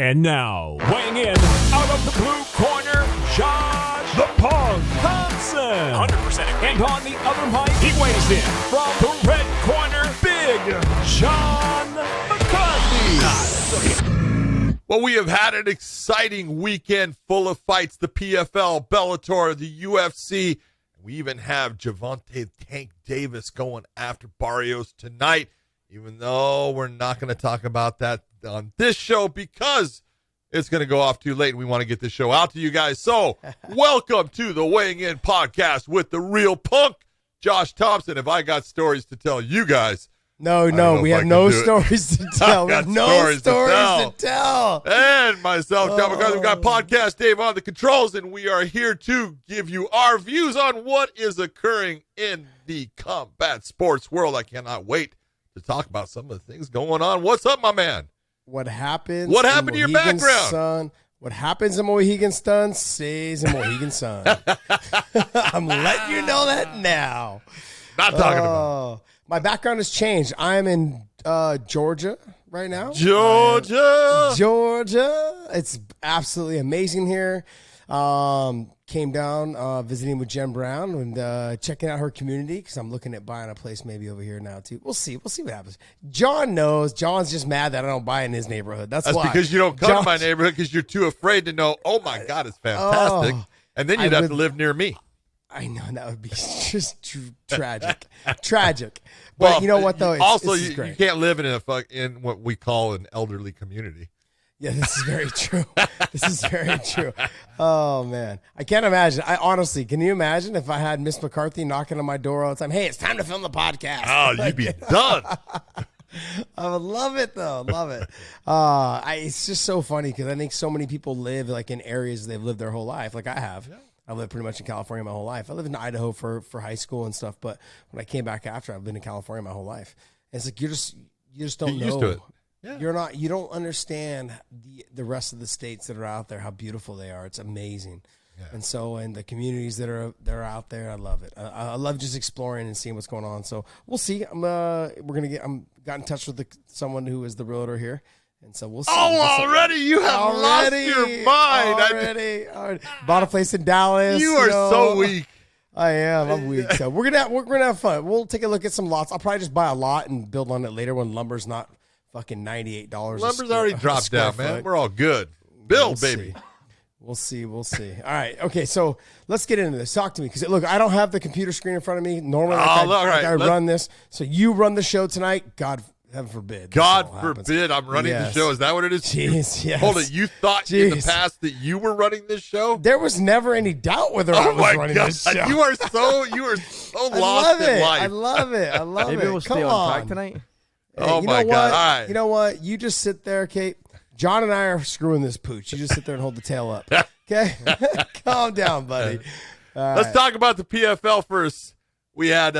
And now, weighing in out of the blue corner, Josh the Punk Thompson. 100% agree. And on the other mic, he weighs in from the red corner, Big John McCarthy. Well, we have had an exciting weekend full of fights. The PFL, Bellator, the UFC. We even have Gervonta Tank Davis going after Barrios tonight, even though we're not going to talk about that on this show because it's going to go off too late and we want to get this show out to you guys. So welcome to the Weighing In podcast with the real punk, Josh Thompson. If I got stories to tell you guys. No, we have no stories to tell. We have no stories to tell. And myself, John McCarthy, we've got podcast Dave on the controls, and we are here to give you our views on what is occurring in the combat sports world. I cannot wait to talk about some of the things going on. What's up, my man? What happened to your background? Son, what happens in Mohegan Sun stays in Mohegan Sun. I'm letting you know that now. Not talking about it. My background has changed. I'm in Georgia right now. Georgia. It's absolutely amazing here. Came down visiting with Jen Brown and checking out her community because I'm looking at buying a place maybe over here now too. We'll see what happens. John knows. John's just mad that I don't buy in his neighborhood. That's why. Because you don't come to my neighborhood because you're too afraid to know, oh my God, it's fantastic. And then you'd have to live near me. I know, that would be just tragic. Tragic. But well, you know what, though? You can't live in what we call an elderly community. Yeah, this is very true. Oh, man. I can't imagine. Honestly, can you imagine if I had Miss McCarthy knocking on my door all the time? Hey, it's time to film the podcast. Oh, you'd be done. I would love it, though. Love it. It's just so funny because I think so many people live like in areas they've lived their whole life, like I have. Yeah. I lived pretty much in California my whole life. I lived in Idaho for high school and stuff, but when I came back after, I've been in California my whole life. And it's like you just don't know. Used to it. Yeah. You don't understand the rest of the states that are out there, how beautiful they are. It's amazing. Yeah. And the communities that are out there, I love it. I love just exploring and seeing what's going on. So we'll see. I'm got in touch with someone who is the realtor here. And so we'll see. Oh, already? You have lost your mind. Already. Bought a place in Dallas. You are so weak. I am. I'm weak. So we're gonna have fun. We'll take a look at some lots. I'll probably just buy a lot and build on it later when lumber's not fucking $98. Lumber's already dropped down, man. We're all good. Build, baby. We'll see. All right. Okay, so let's get into this. Talk to me. Because, look, I don't have the computer screen in front of me. Normally, I run this. So you run the show tonight. God forbid. God forbid I'm running the show. Is that what it is? Jeez, yes. Hold it. You thought in the past that you were running this show? There was never any doubt whether I was running this show. You are so lost in life. I love it. Maybe we'll stay on track tonight. Hey, oh, my God. All right. You know what? You just sit there, Kate. John and I are screwing this pooch. You just sit there and hold the tail up. Okay? Calm down, buddy. Let's talk about the PFL first. We had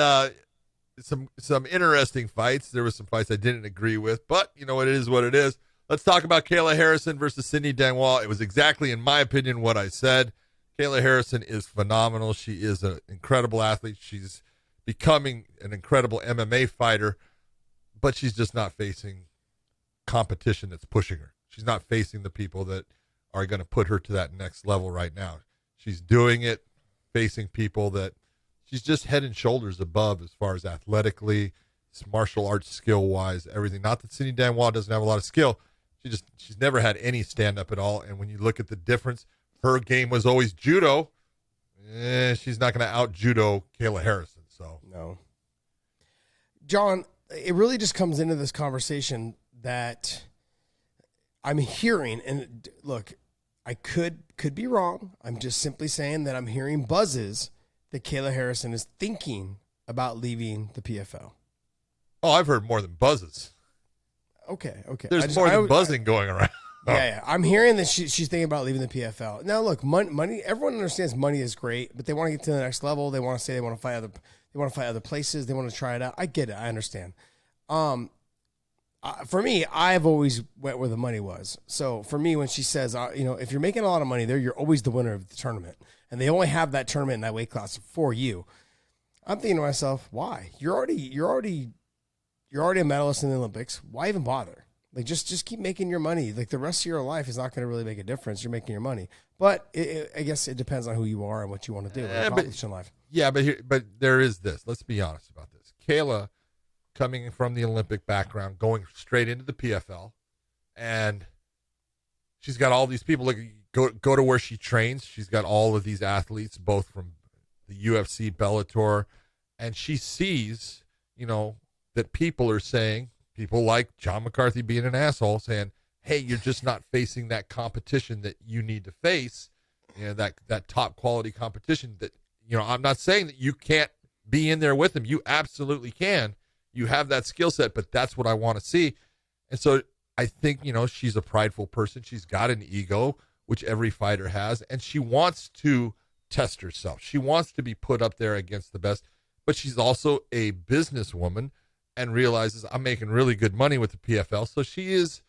some interesting fights. There were some fights I didn't agree with, but you know, it is what it is. Let's talk about Kayla Harrison versus Cindy Dangwall. It was exactly, in my opinion, what I said. Kayla Harrison is phenomenal. She is an incredible athlete. She's becoming an incredible MMA fighter, but she's just not facing competition that's pushing her. She's not facing the people that are going to put her to that next level right now. She's doing it, facing people that she's just head and shoulders above as far as athletically, martial arts skill-wise, everything. Not that Cindy Dangwall doesn't have a lot of skill. She's never had any stand-up at all. And when you look at the difference, her game was always judo. She's not going to out-judo Kayla Harrison. So no. John, it really just comes into this conversation that I'm hearing, and look, I could be wrong. I'm just simply saying that I'm hearing buzzes that Kayla Harrison is thinking about leaving the PFL. Oh, I've heard more than buzzes. Okay. There's more than buzzing going around. Yeah. I'm hearing that she's thinking about leaving the PFL. Now, look, money. Everyone understands money is great, but they want to get to the next level. They want to say they want to fight other places. They want to try it out. I get it. I understand. For me, I've always went where the money was. So for me, when she says, if you're making a lot of money there, you're always the winner of the tournament, and they only have that tournament in that weight class for you. I'm thinking to myself, why? You're already a medalist in the Olympics. Why even bother? Like, just keep making your money. Like, the rest of your life is not going to really make a difference. You're making your money. But I guess it depends on who you are and what you want to do in life. Yeah, but there is this. Let's be honest about this. Kayla, coming from the Olympic background, going straight into the PFL, and she's got all these people. Like, go to where she trains. She's got all of these athletes, both from the UFC, Bellator, and she sees, that people are saying, people like John McCarthy being an asshole, saying, hey, you're just not facing that competition that you need to face, that top quality competition that, I'm not saying that you can't be in there with them. You absolutely can. You have that skill set, but that's what I want to see. And so I think, she's a prideful person. She's got an ego, which every fighter has, and she wants to test herself. She wants to be put up there against the best, but she's also a businesswoman and realizes I'm making really good money with the PFL. So she's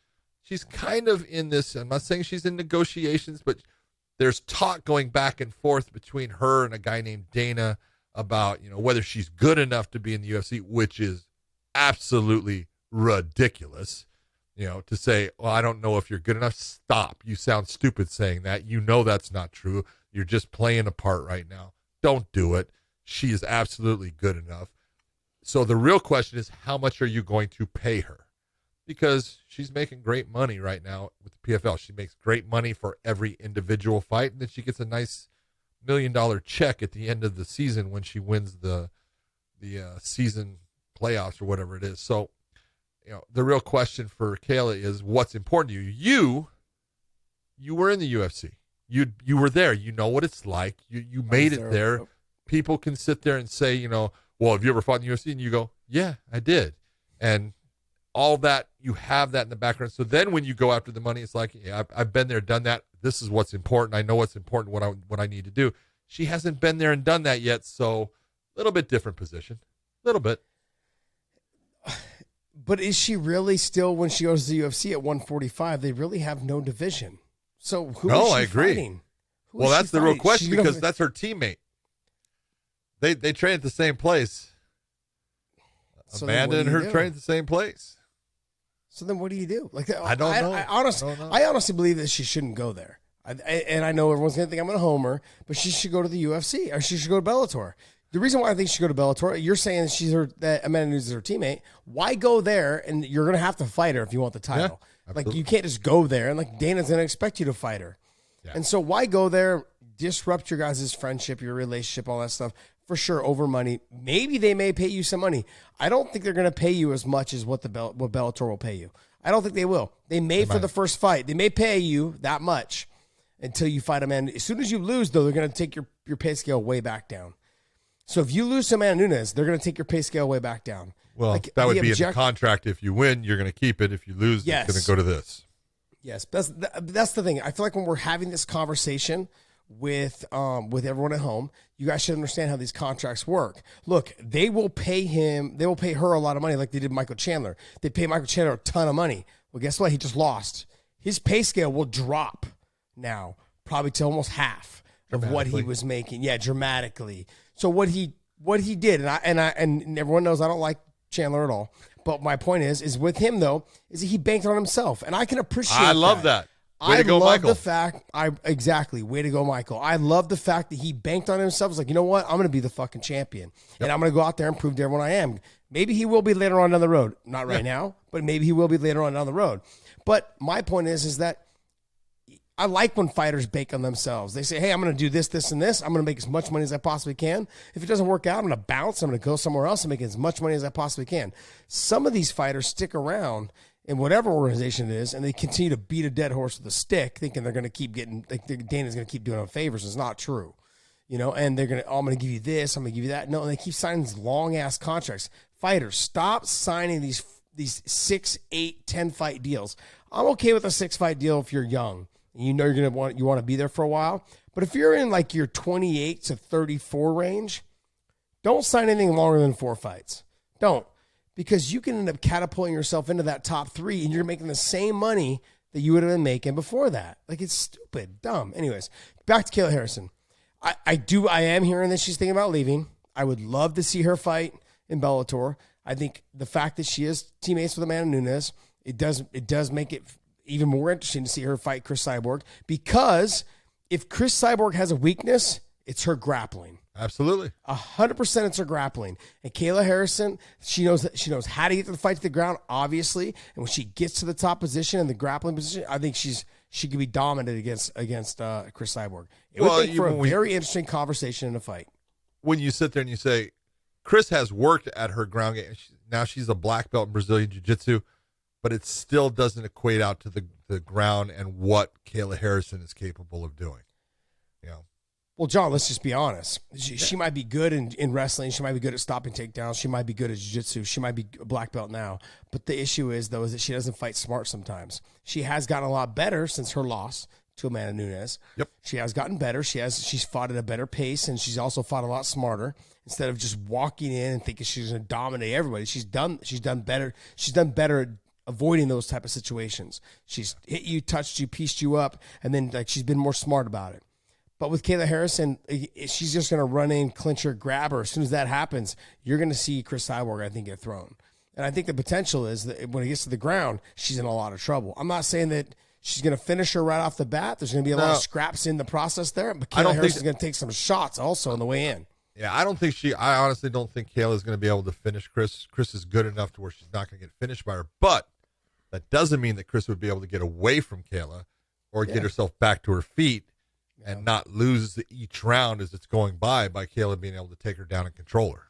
kind of in this, I'm not saying she's in negotiations, but there's talk going back and forth between her and a guy named Dana about, whether she's good enough to be in the UFC, which is absolutely ridiculous. To say, well, I don't know if you're good enough. Stop. You sound stupid saying that. That's not true. You're just playing a part right now. Don't do it. She is absolutely good enough. So the real question is, how much are you going to pay her? Because she's making great money right now with the PFL. She makes great money for every individual fight, and then she gets a nice $1 million check at the end of the season when she wins the season playoffs or whatever it is. So, the real question for Kayla is, what's important to you? You were in the UFC. You were there. You know what it's like. You made it there. People can sit there and say, well, have you ever fought in the UFC? And you go, yeah, I did. And all that, you have that in the background. So then when you go after the money, it's like, yeah, I've been there, done that. This is what's important. I know what's important, what I need to do. She hasn't been there and done that yet. So a little bit different position. A little bit. But is she really still, when she goes to the UFC at 145, they really have no division? So who is she I agree. fighting? Well, that's the real question, because that's her teammate. They train at the same place. So Amanda and her train at the same place. So then what do you do? Like, I don't know. I honestly believe that she shouldn't go there. And I know everyone's going to think I'm going to homer, but she should go to the UFC, or she should go to Bellator. The reason why I think she should go to Bellator, you're saying that Amanda Nunes is her teammate. Why go there? And you're going to have to fight her if you want the title. Yeah, like, you can't just go there, and like Dana's going to expect you to fight her. Yeah. And so why go there, disrupt your guys' friendship, your relationship, all that stuff, for sure, over money. Maybe they may pay you some money. I don't think they're going to pay you as much as what Bellator will pay you. I don't think they will. They may for the first fight. They may pay you that much until you fight Amanda. As soon as you lose, though, they're going to take your pay scale way back down. So if you lose to Amanda Nunes, they're going to take your pay scale way back down. Well, like, that would be in the contract. If you win, you're going to keep it. If you lose, it's going to go to this. Yes, that's the thing. I feel like when we're having this conversation with everyone at home, you guys should understand how these contracts work. Look, they will pay her a lot of money, like they did Michael Chandler. They pay Michael Chandler a ton of money. Well, guess what? He just lost. His pay scale will drop now, probably to almost half of what he was making. Yeah, dramatically. So what he did, and everyone knows I don't like Chandler at all. But my point is with him though, is he banked on himself, and I can appreciate. I love that. Way to go, Michael. The fact, way to go, Michael. I love the fact that he banked on himself. He's like, you know what? I'm going to be the fucking champion, and I'm going to go out there and prove to everyone I am. Maybe he will be later on down the road. Not right now, but maybe he will be later on down the road. But my point is that I like when fighters bank on themselves. They say, hey, I'm going to do this, this, and this. I'm going to make as much money as I possibly can. If it doesn't work out, I'm going to bounce. I'm going to go somewhere else and make as much money as I possibly can. Some of these fighters stick around in whatever organization it is, and they continue to beat a dead horse with a stick, thinking they're going to keep getting, like Dana's going to keep doing them favors. It's not true. And they're going to, I'm going to give you this, I'm going to give you that. No, and they keep signing these long-ass contracts. Fighters, stop signing these 6, 8, 10 fight deals. I'm okay with a 6-fight deal if you're young. You know you want to be there for a while. But if you're in like your 28 to 34 range, don't sign anything longer than 4 fights. Don't. Because you can end up catapulting yourself into that top 3 and you're making the same money that you would have been making before that. Like, it's stupid, dumb. Anyways, back to Kayla Harrison. I am hearing that she's thinking about leaving. I would love to see her fight in Bellator. I think the fact that she is teammates with Amanda Nunes it does make it even more interesting to see her fight Chris Cyborg, because if Chris Cyborg has a weakness, it's her grappling. Absolutely. 100% it's her grappling. And Kayla Harrison, she knows how to get the fight to the ground, obviously. And when she gets to the top position and the grappling position, I think she could be dominant against Chris Cyborg. It would make for a very interesting conversation in a fight. When you sit there and you say, Chris has worked at her ground game. Now she's a black belt in Brazilian Jiu-Jitsu, but it still doesn't equate out to the ground and what Kayla Harrison is capable of doing. You know. Well, John, let's just be honest. She might be good in wrestling. She might be good at stopping takedowns. She might be good at jiu-jitsu. She might be a black belt now. But the issue is that she doesn't fight smart sometimes. She has gotten a lot better since her loss to Amanda Nunes. Yep. She has gotten better. She's fought at a better pace, and she's also fought a lot smarter. Instead of just walking in and thinking she's going to dominate everybody, she's done better. She's done better at avoiding those type of situations. She's hit you, touched you, pieced you up, and then she's been more smart about it. But with Kayla Harrison, she's just going to run in, clinch her, grab her. As soon as that happens, you're going to see Chris Cyborg, I think, get thrown. And I think the potential is that when it gets to the ground, she's in a lot of trouble. I'm not saying that she's going to finish her right off the bat. There's going to be a lot of scraps in the process there. But Kayla Harrison's going to take some shots also on the way in. Yeah, I honestly don't think Kayla's going to be able to finish Chris. Chris is good enough to where she's not going to get finished by her. But that doesn't mean that Chris would be able to get away from Kayla or get herself back to her feet and not lose each round as it's going by Kayla being able to take her down and control her.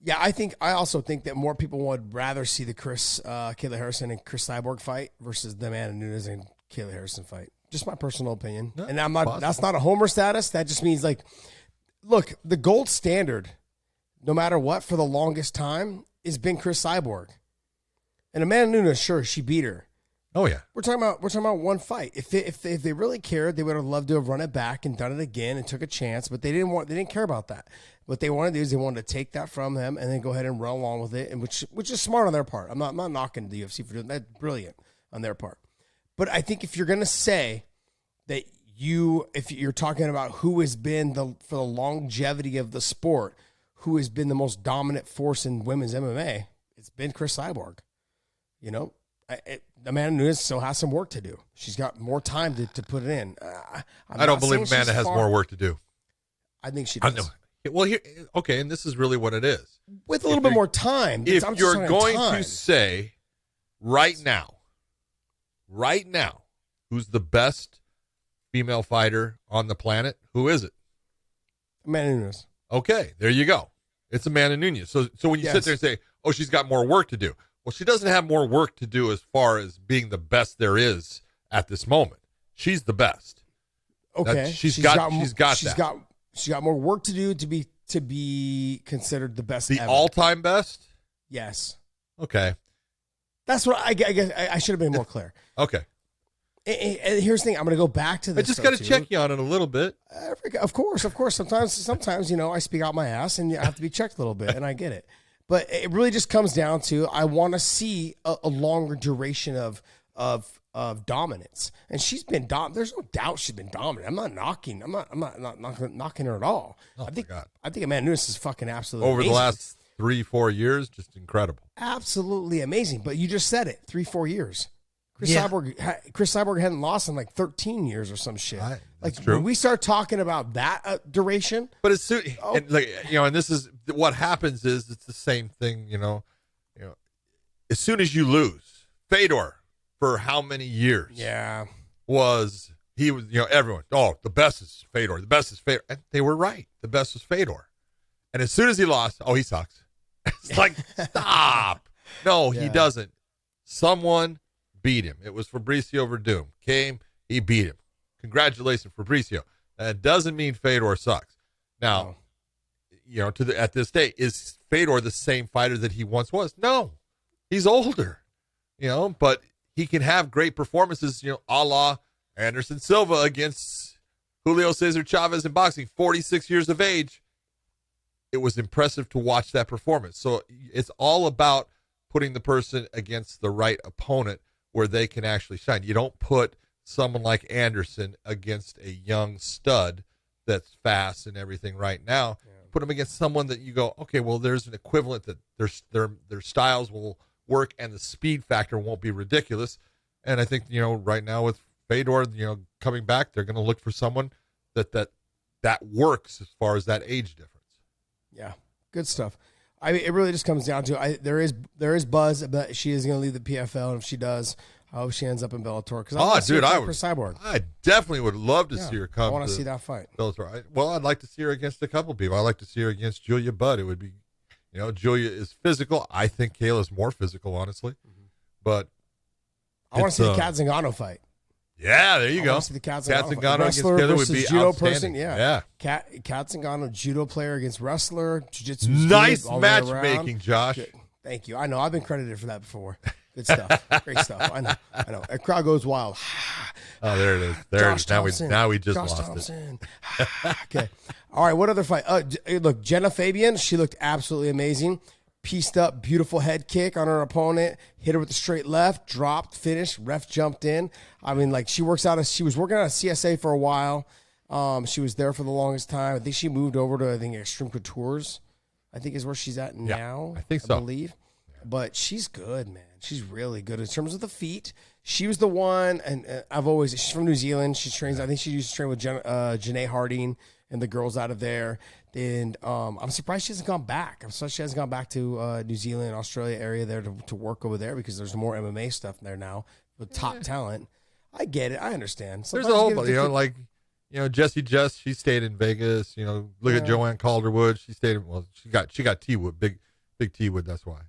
Yeah, I also think that more people would rather see the Kayla Harrison and Chris Cyborg fight versus the Amanda Nunes and Kayla Harrison fight. Just my personal opinion. No, and that's not a homer status. That just means look, the gold standard, no matter what, for the longest time, has been Chris Cyborg. And Amanda Nunes, sure, she beat her. Oh yeah, we're talking about one fight. If they really cared, they would have loved to have run it back and done it again and took a chance. But they didn't care about that. What they wanted to do is they wanted to take that from them and then go ahead and run along with it, and which is smart on their part. I'm not knocking the UFC for doing that. That's brilliant on their part. But I think if you're going to say that if you're talking about who has been for the longevity of the sport, who has been the most dominant force in women's MMA, it's been Chris Cyborg. You know, Amanda Nunes still has some work to do. She's got more time to put it in. I don't believe Amanda has more work to do. I think she does. I know. Well, and this is really what it is. With a little bit more time. If you're going to say right now, who's the best female fighter on the planet, who is it? Amanda Nunes. Okay, there you go. It's Amanda Nunes. So when you sit there and say, oh, she's got more work to do. Well, she doesn't have more work to do as far as being the best there is at this moment. She's the best. Okay. She's got more work to do to be considered the best ever. All-time best? Yes. Okay. That's what I guess I should have been more clear. Okay. And here's the thing. I'm going to go back to this. I just got to check you on it a little bit. Of course. Sometimes, I speak out my ass and I have to be checked a little bit, and I get it. But it really just comes down to I want to see a longer duration of dominance, and she's been dominant. There's no doubt she's been dominant. I'm not knocking. I'm not knocking her at all. Oh, I think Amanda Nunes is fucking absolutely over amazing. The last 3-4 years, just incredible. Absolutely amazing. But you just said it, 3-4 years. Chris Cyborg hadn't lost in 13 years or some shit. That's true. When we start talking about that duration, but it's and this is what happens is it's the same thing. As soon as you lose, Fedor for how many years? Yeah, was everyone? Oh, the best is Fedor. The best is Fedor, and they were right. The best was Fedor, and as soon as he lost, oh, he sucks. It's like stop. No, he doesn't. Someone beat him. It was Fabricio Verdum. He beat him. Congratulations, Fabricio. That doesn't mean Fedor sucks. Now, at this day, is Fedor the same fighter that he once was? No. He's older. But he can have great performances, a la Anderson Silva against Julio Cesar Chavez in boxing, 46 years of age. It was impressive to watch that performance. So it's all about putting the person against the right opponent where they can actually shine. You don't put someone like Anderson against a young stud that's fast and everything right now. Put him against someone that you go, okay, well, there's an equivalent that their styles will work and the speed factor won't be ridiculous. And I think, right now with Fedor, coming back, they're going to look for someone that works as far as that age difference. Yeah, good stuff. I mean, it really just comes down to there is buzz that she is going to leave the PFL, and if she does, I hope she ends up in Bellator. Because I definitely would love to see her come. I want to see that fight. Bellator. I'd like to see her against a couple people. I'd like to see her against Julia Budd. It would be, Julia is physical. I think Kayla's more physical, honestly. But I want to see the Kat Zingano fight. Yeah, there you go. I want to see the Kat Zingano against Taylor would be judo outstanding. person. Yeah. Kat Zingano, judo player against wrestler. Jiu-jitsu. Nice matchmaking, Josh. Good. Thank you. I know. I've been credited for that before. Good stuff. Great stuff. I know. A crowd goes wild. Oh, there it is. There it is. Now we just lost Thompson. It. Okay. All right. What other fight? Look, Jenna Fabian. She looked absolutely amazing. Pieced up, beautiful head kick on her opponent. Hit her with the straight left. Dropped, finished. Ref jumped in. I mean, she was working out of CSA for a while. She was there for the longest time. I think she moved over to Extreme Couture's. I think is where she's at now. I think so. I believe. But she's good, man. She's really good in terms of the feet. She was the one, and she's from New Zealand. She trains. I think she used to train with Janae Harding and the girls out of there. And I'm surprised she hasn't gone back. I'm surprised she hasn't gone back to New Zealand, Australia area there to work over there because there's more MMA stuff there now with top talent. I get it. I understand. There's a whole, Jessie Jess, she stayed in Vegas. Look at Joanne Calderwood. She stayed in, she got T-Wood, big T-Wood. That's why.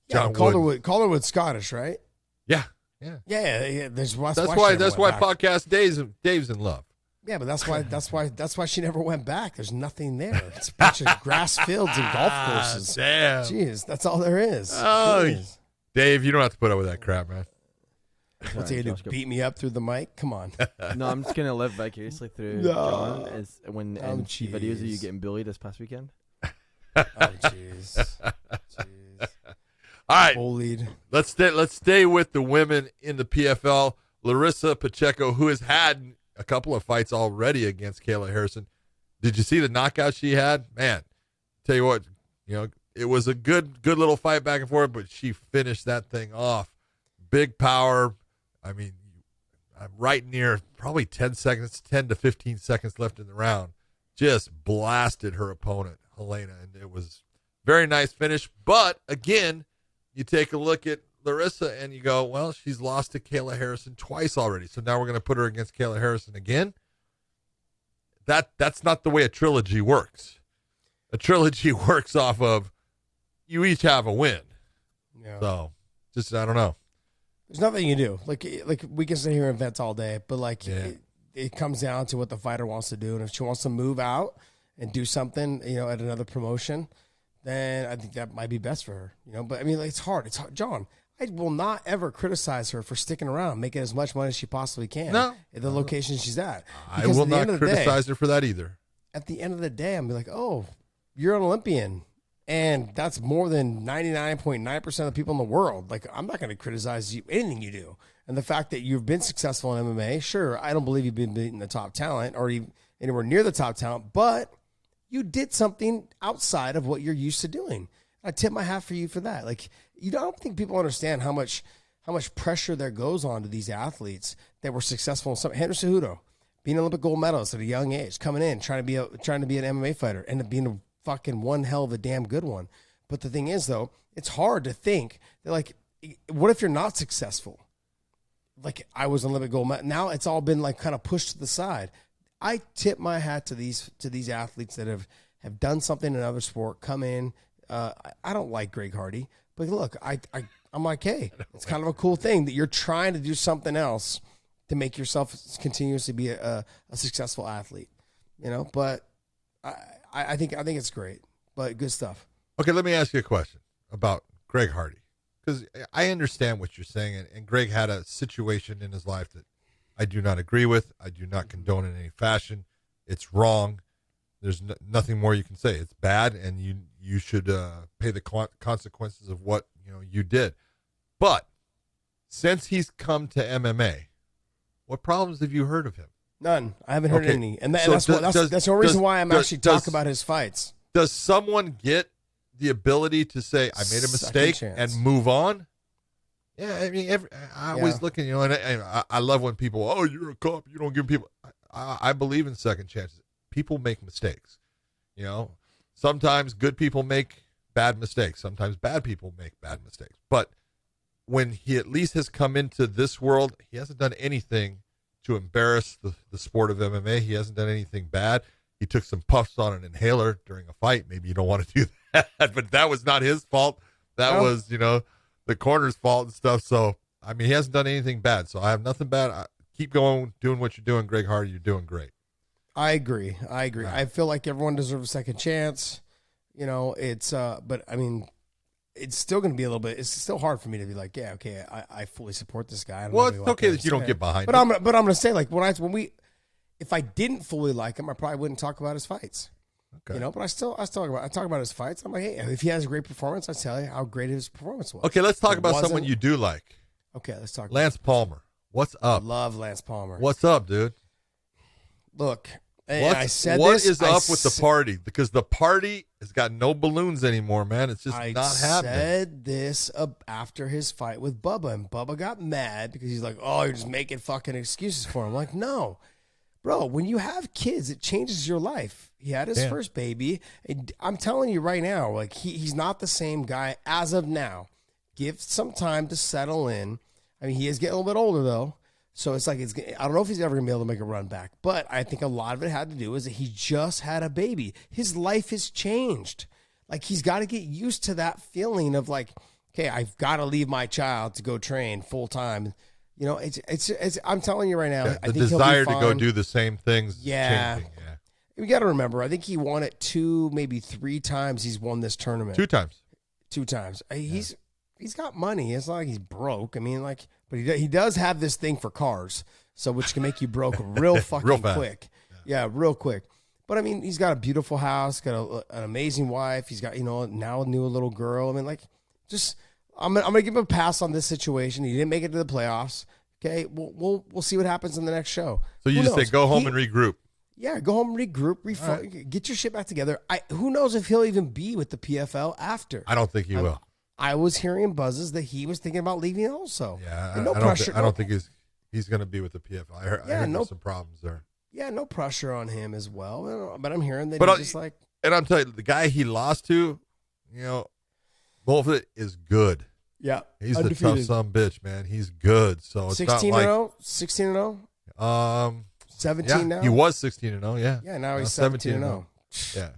Yeah, Calderwood's Scottish, right? Yeah. That's why podcast Dave's in love. Yeah, but that's why she never went back. There's nothing there. It's a bunch of grass fields and golf courses. Damn. Jeez, that's all there is. Oh, jeez. Dave, you don't have to put up with that crap, man. What's he gonna do? Beat me up through the mic? Come on. No, I'm just gonna live vicariously through John when videos of you getting bullied this past weekend. Oh, jeez. All right, bullied. Let's stay with the women in the PFL. Larissa Pacheco, who has had a couple of fights already against Kayla Harrison. Did you see the knockout she had? Man, tell you what, it was a good little fight back and forth, but she finished that thing off. Big power. I mean, I'm right near probably 10 to 15 seconds left in the round. Just blasted her opponent, Helena, and it was very nice finish. But again, you take a look at Larissa and you go, well, she's lost to Kayla Harrison twice already. So now we're going to put her against Kayla Harrison again. That's not the way a trilogy works. A trilogy works off of you each have a win. Yeah. So I don't know. There's nothing you do. Like we can sit here and vent all day, but it comes down to what the fighter wants to do. And if she wants to move out and do something, at another promotion, then I think that might be best for her. But I mean, it's hard. It's hard. John, I will not ever criticize her for sticking around, making as much money as she possibly can at the location she's at. I will not criticize her for that either. At the end of the day, I'm like, oh, you're an Olympian. And that's more than 99.9% of the people in the world. Like, I'm not going to criticize anything you do. And the fact that you've been successful in MMA, sure, I don't believe you've been beating the top talent or even anywhere near the top talent, but you did something outside of what you're used to doing. I tip my hat for you for that. Like, I don't think people understand how much pressure there goes on to these athletes that were successful in something. Henry Cejudo, being an Olympic gold medalist at a young age, coming in, trying to be an MMA fighter, and being a fucking one hell of a damn good one. But the thing is, though, it's hard to think that, like, what if you're not successful? Like, I was an Olympic gold medal. Now it's all been like kind of pushed to the side. I tip my hat to these athletes that have done something in another sport, come in. I don't like Greg Hardy, but look, I'm like, hey, it's kind of a cool thing that you're trying to do something else to make yourself continuously be a successful athlete, But I think it's great, but good stuff. Okay, let me ask you a question about Greg Hardy, because I understand what you're saying, and Greg had a situation in his life that I do not agree with. I do not condone in any fashion. It's wrong. There's nothing more you can say. It's bad, and you should pay the consequences of what you did. But since he's come to MMA, what problems have you heard of him? None. I haven't heard any, and that's the only reason why I'm actually talking about his fights. Does someone get the ability to say, "I made a mistake" and move on? Yeah, I mean, I always looking, and I love when people, oh, you're a cop, you don't give people. I believe in second chances. People make mistakes, Sometimes good people make bad mistakes. Sometimes bad people make bad mistakes. But when he at least has come into this world, he hasn't done anything to embarrass the sport of MMA. He hasn't done anything bad. He took some puffs on an inhaler during a fight. Maybe you don't want to do that, but that was not his fault. That was, the corner's fault and stuff. So, I mean, he hasn't done anything bad. So I have nothing bad. Keep going, doing what you're doing, Greg Hardy. You're doing great. I agree. Right. I feel like everyone deserves a second chance. But I mean, it's still going to be a little bit. It's still hard for me to be like, yeah, okay, I fully support this guy. Well, it's okay that you don't get behind. But I'm going to say, like, if I didn't fully like him, I probably wouldn't talk about his fights. Okay. But I talk about his fights. I'm like, hey, if he has a great performance, I tell you how great his performance was. Okay, let's talk about someone you do like. Okay, let's talk. Lance Palmer. What's up? I love Lance Palmer. What's up, dude? Look, what is up with the party? Because the party has got no balloons anymore, man. It's just not happening. I said this after his fight with Bubba, and Bubba got mad because he's like, oh, you're just making fucking excuses for him. I'm like, no. Bro, when you have kids, it changes your life. He had his first baby. And I'm telling you right now, like he's not the same guy as of now. Give some time to settle in. I mean, he is getting a little bit older, though. So it's like, I don't know if he's ever going to be able to make a run back. But I think a lot of it had to do is that he just had a baby. His life has changed. Like, he's got to get used to that feeling of like, okay, I've got to leave my child to go train full time. It's. I'm telling you right now. Yeah, I think desire to go do the same things. Yeah. Changing, yeah. We got to remember, I think he won it 2, maybe 3 times he's won this tournament. 2 times. 2 times. He's got money. It's not like he's broke. I mean, like, but he does have this thing for cars, so which can make you broke real fucking real fast. quick. Yeah, real quick. But I mean, he's got a beautiful house, got an amazing wife. He's got, now a new little girl. I mean, like, just I'm gonna give him a pass on this situation. He didn't make it to the playoffs. Okay, we'll see what happens in the next show. So you just say go home and regroup. Yeah, go home, regroup, get your shit back together. Who knows if he'll even be with the PFL after? I don't think he will. I was hearing buzzes that he was thinking about leaving also. Yeah, no pressure. I don't think he's going to be with the PFL. I heard there's some problems there. Yeah, no pressure on him as well. But I'm hearing that he's just like. And I'm telling you, the guy he lost to, both of it is good. Yeah, he's undefeated. The tough son of a bitch, man. He's good. So it's 16-0, 16-0. 17 now. He was 16-0. Yeah. Yeah. Now he's 17-0. Yeah.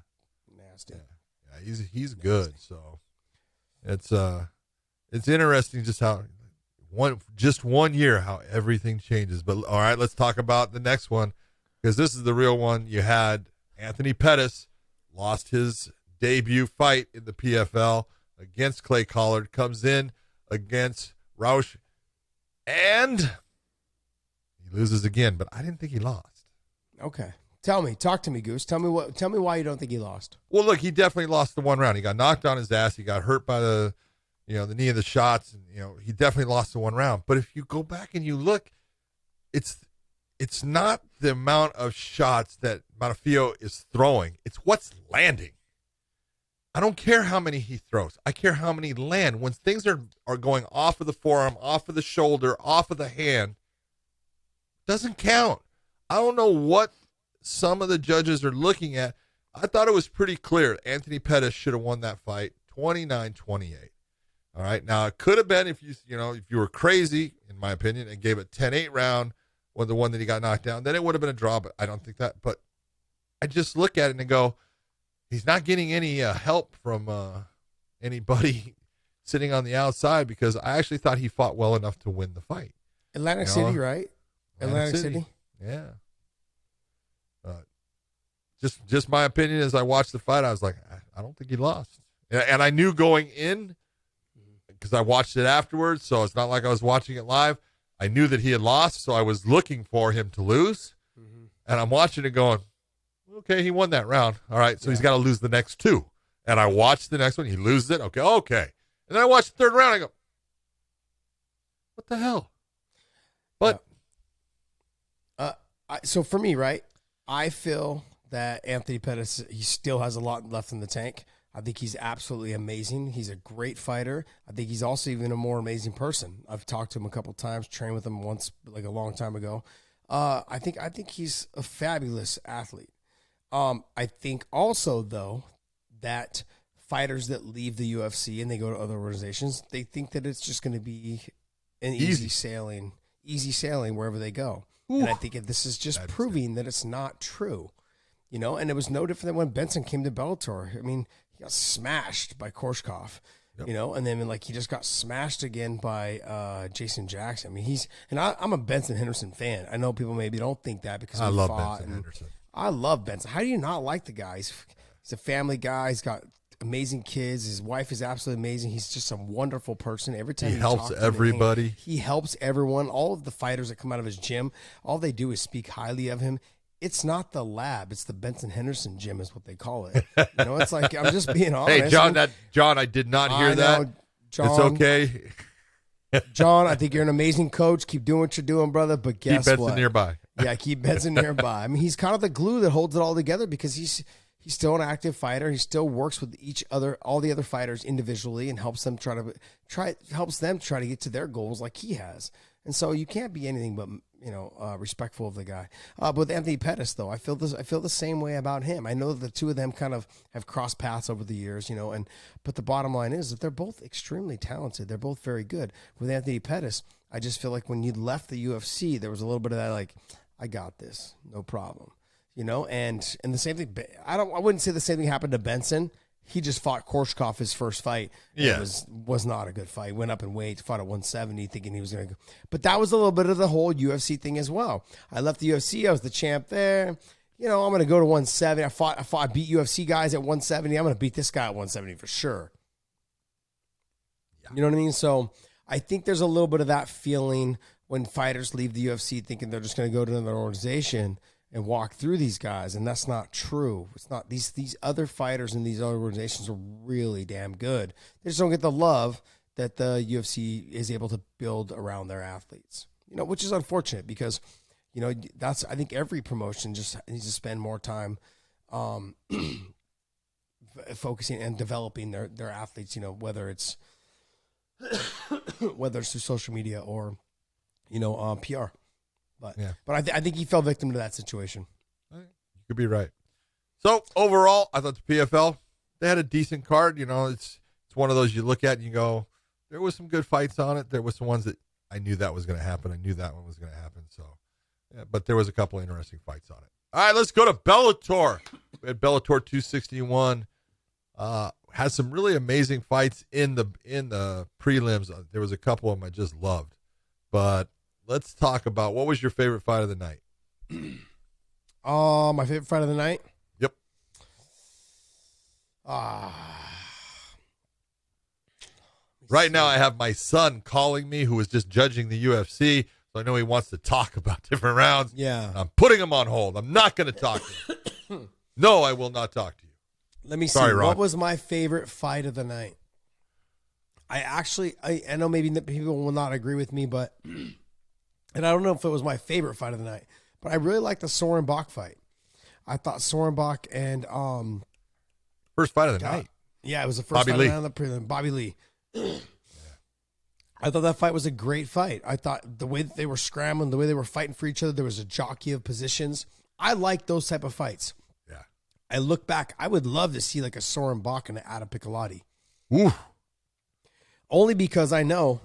Nasty. Yeah. He's good. So it's interesting just how one year how everything changes. But all right, let's talk about the next one because this is the real one. You had Anthony Pettis lost his debut fight in the PFL against Clay Collard, comes in against Rausch, and he loses again. But I didn't think he lost. Okay. Talk to me, Goose. Tell me why you don't think he lost. Well, look, he definitely lost the one round. He got knocked on his ass. He got hurt by the knee of the shots, and he definitely lost the one round. But if you go back and you look, it's not the amount of shots that Montefiore is throwing. It's what's landing. I don't care how many he throws. I care how many land. When things are going off of the forearm, off of the shoulder, off of the hand, doesn't count. I don't know what some of the judges are looking at. I thought it was pretty clear. Anthony Pettis should have won that fight 29-28. All right. Now, it could have been if you were crazy, in my opinion, and gave it 10-8 round with the one that he got knocked down, then it would have been a draw, but I don't think that. But I just look at it and go, he's not getting any help from anybody sitting on the outside because I actually thought he fought well enough to win the fight. Atlantic City, right? Atlantic City. Yeah. Just my opinion as I watched the fight, I was like, I don't think he lost. And I knew going in because I watched it afterwards, so it's not like I was watching it live. I knew that he had lost, so I was looking for him to lose. Mm-hmm. And I'm watching it going, okay, he won that round. All right, so he's got to lose the next 2. And I watched the next one. He loses it. Okay. And then I watched the third round. I go, what the hell? But so for me, right, I feel that Anthony Pettis, he still has a lot left in the tank. I think he's absolutely amazing. He's a great fighter. I think he's also even a more amazing person. I've talked to him a couple times, trained with him once, like a long time ago. I think he's a fabulous athlete. I think also, though, that fighters that leave the UFC and they go to other organizations, they think that it's just going to be an easy sailing wherever they go. Ooh. And I think this is just proving that it's not true. And it was no different than when Benson came to Bellator. I mean, he got smashed by Korshkov, and then he just got smashed again by Jason Jackson. I mean, I'm a Benson Henderson fan. I know people maybe don't think that because I love Benson Henderson. I love Benson. How do you not like the guy? He's a family guy. He's got amazing kids. His wife is absolutely amazing. He's just a wonderful person. Every time he helps everybody. He helps everyone. All of the fighters that come out of his gym, all they do is speak highly of him. It's not the lab. It's the Benson Henderson gym is what they call it. It's like, I'm just being honest. Hey, John, I did not hear that. John, it's okay. John, I think you're an amazing coach. Keep doing what you're doing, brother. But guess what? Keep Benson nearby. Yeah, keep Benson nearby. I mean, he's kind of the glue that holds it all together because he's still an active fighter. He still works with all the other fighters individually and helps them try to get to their goals like he has. And so you can't be anything but respectful of the guy. But with Anthony Pettis, though, I feel the same way about him. I know the two of them kind of have crossed paths over the years, but the bottom line is that they're both extremely talented. They're both very good. With Anthony Pettis, I just feel like when you left the UFC, there was a little bit of that, like, I got this, no problem, and the same thing. I wouldn't say the same thing happened to Benson. He just fought Korshkov his first fight. Yeah. It was not a good fight. Went up in weight, fought at 170, thinking he was going to go. But that was a little bit of the whole UFC thing as well. I left the UFC. I was the champ there. I'm going to go to 170. I beat UFC guys at 170. I'm going to beat this guy at 170 for sure. Yeah. You know what I mean? So I think there's a little bit of that feeling when fighters leave the UFC thinking they're just going to go to another organization and walk through these guys, and that's not true. It's not. These other fighters in these other organizations are really damn good. They just don't get the love that the UFC is able to build around their athletes. Which is unfortunate because, that's, I think every promotion just needs to spend more time focusing and developing their athletes. Whether it's through social media or PR. But I think he fell victim to that situation. You could be right. So overall, I thought the PFL, they had a decent card. It's one of those you look at and you go, there was some good fights on it. There was some ones that I knew that was going to happen. I knew that one was going to happen. So, but there was a couple of interesting fights on it. All right, let's go to Bellator. We had Bellator 261. Has some really amazing fights in the prelims. There was a couple of them I just loved, but let's talk about what was your favorite fight of the night? My favorite fight of the night? Yep. Right now I have my son calling me who is just judging the UFC. So I know he wants to talk about different rounds. Yeah. I'm putting him on hold. I'm not going to talk to you. No, I will not talk to you. Let me see. What was my favorite fight of the night? I know maybe people will not agree with me, but... And I don't know if it was my favorite fight of the night, but I really liked the Soren Bach fight. I thought Soren Bach and first fight of the night. Yeah, it was the first fight of the night on the prelim. Bobby Lee. I thought that fight was a great fight. I thought the way that they were scrambling, the way they were fighting for each other, there was a jockey of positions. I like those type of fights. Yeah. I look back, I would love to see like a Soren Bach and an Adam Piccolotti. Ooh. Only because I know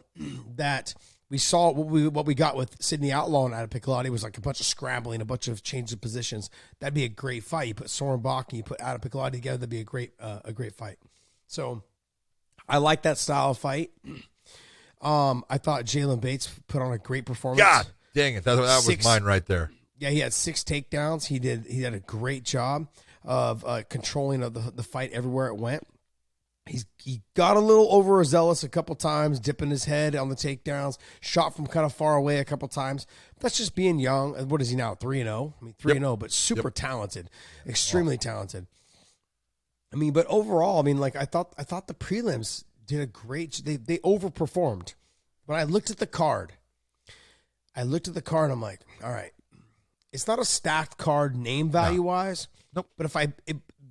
that we saw what we got with Sidney Outlaw and Adam Piccolotti was like a bunch of scrambling, a bunch of change of positions. That'd be a great fight. You put Soren Bach and you put Adam Piccolotti together, that'd be a great fight. So I like that style of fight. I thought Jalen Bates put on a great performance. God dang it. That was mine right there. Yeah, he had 6 takedowns. He did a great job of controlling of the fight everywhere it went. He got a little overzealous a couple times, dipping his head on the takedowns, shot from kind of far away a couple times. That's just being young. What is he now, 3-0? I mean, 3-0, but super talented, extremely talented. I mean, but overall, I mean, like I thought the prelims did a great. They overperformed. When I looked at the card, I'm like, all right, it's not a stacked card name value wise. Nope. But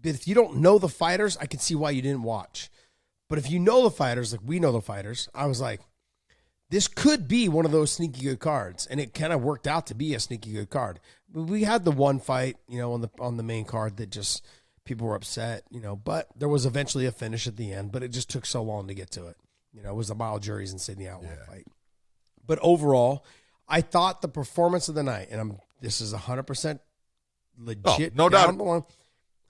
if you don't know the fighters, I can see why you didn't watch. But if you know the fighters, like we know the fighters, I was like, this could be one of those sneaky good cards, and it kind of worked out to be a sneaky good card. We had the one fight, on the main card that just people were upset, but there was eventually a finish at the end, but it just took so long to get to it. It was the Mild Juries and Sydney Outlaw fight. But overall, I thought the performance of the night, and this is 100% legit. No doubt.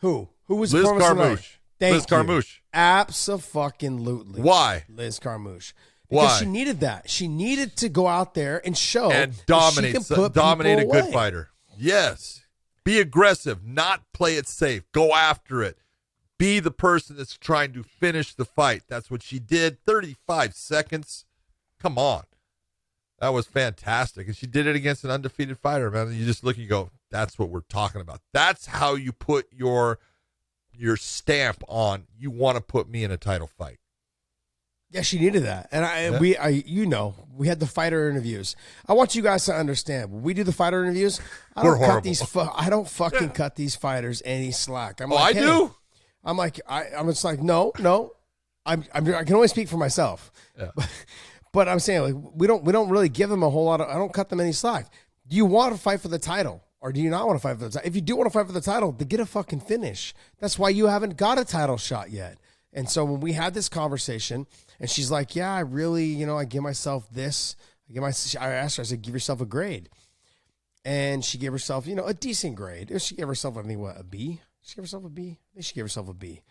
Who was Liz the performance of the night? Carmouche. Thank Liz Carmouche. Abso-fucking-lutely. Why? Liz Carmouche. Because she needed that. She needed to go out there and show and dominate a good fighter. Yes. Be aggressive, not play it safe. Go after it. Be the person that's trying to finish the fight. That's what she did. 35 seconds. Come on. That was fantastic. And she did it against an undefeated fighter, man. You just look and you go, that's what we're talking about. That's how you put your stamp on, you want to put me in a title fight. Yeah, she needed that. And we had the fighter interviews. I want you guys to understand, when we do the fighder interviews, I don't fucking cut these fighters any slack. I do? I'm just like, no. I can only speak for myself. Yeah. But I'm saying, like, we don't really give them a whole lot of, I don't cut them any slack. Do you want to fight for the title? Or do you not want to fight for the title? If you do want to fight for the title, then get a fucking finish. That's why you haven't got a title shot yet. And so when we had this conversation, and she's like, yeah, I really, I give myself this. I asked her, I said, give yourself a grade. And she gave herself, a decent grade. She gave herself, a B? She gave herself a B? I think she gave herself a B.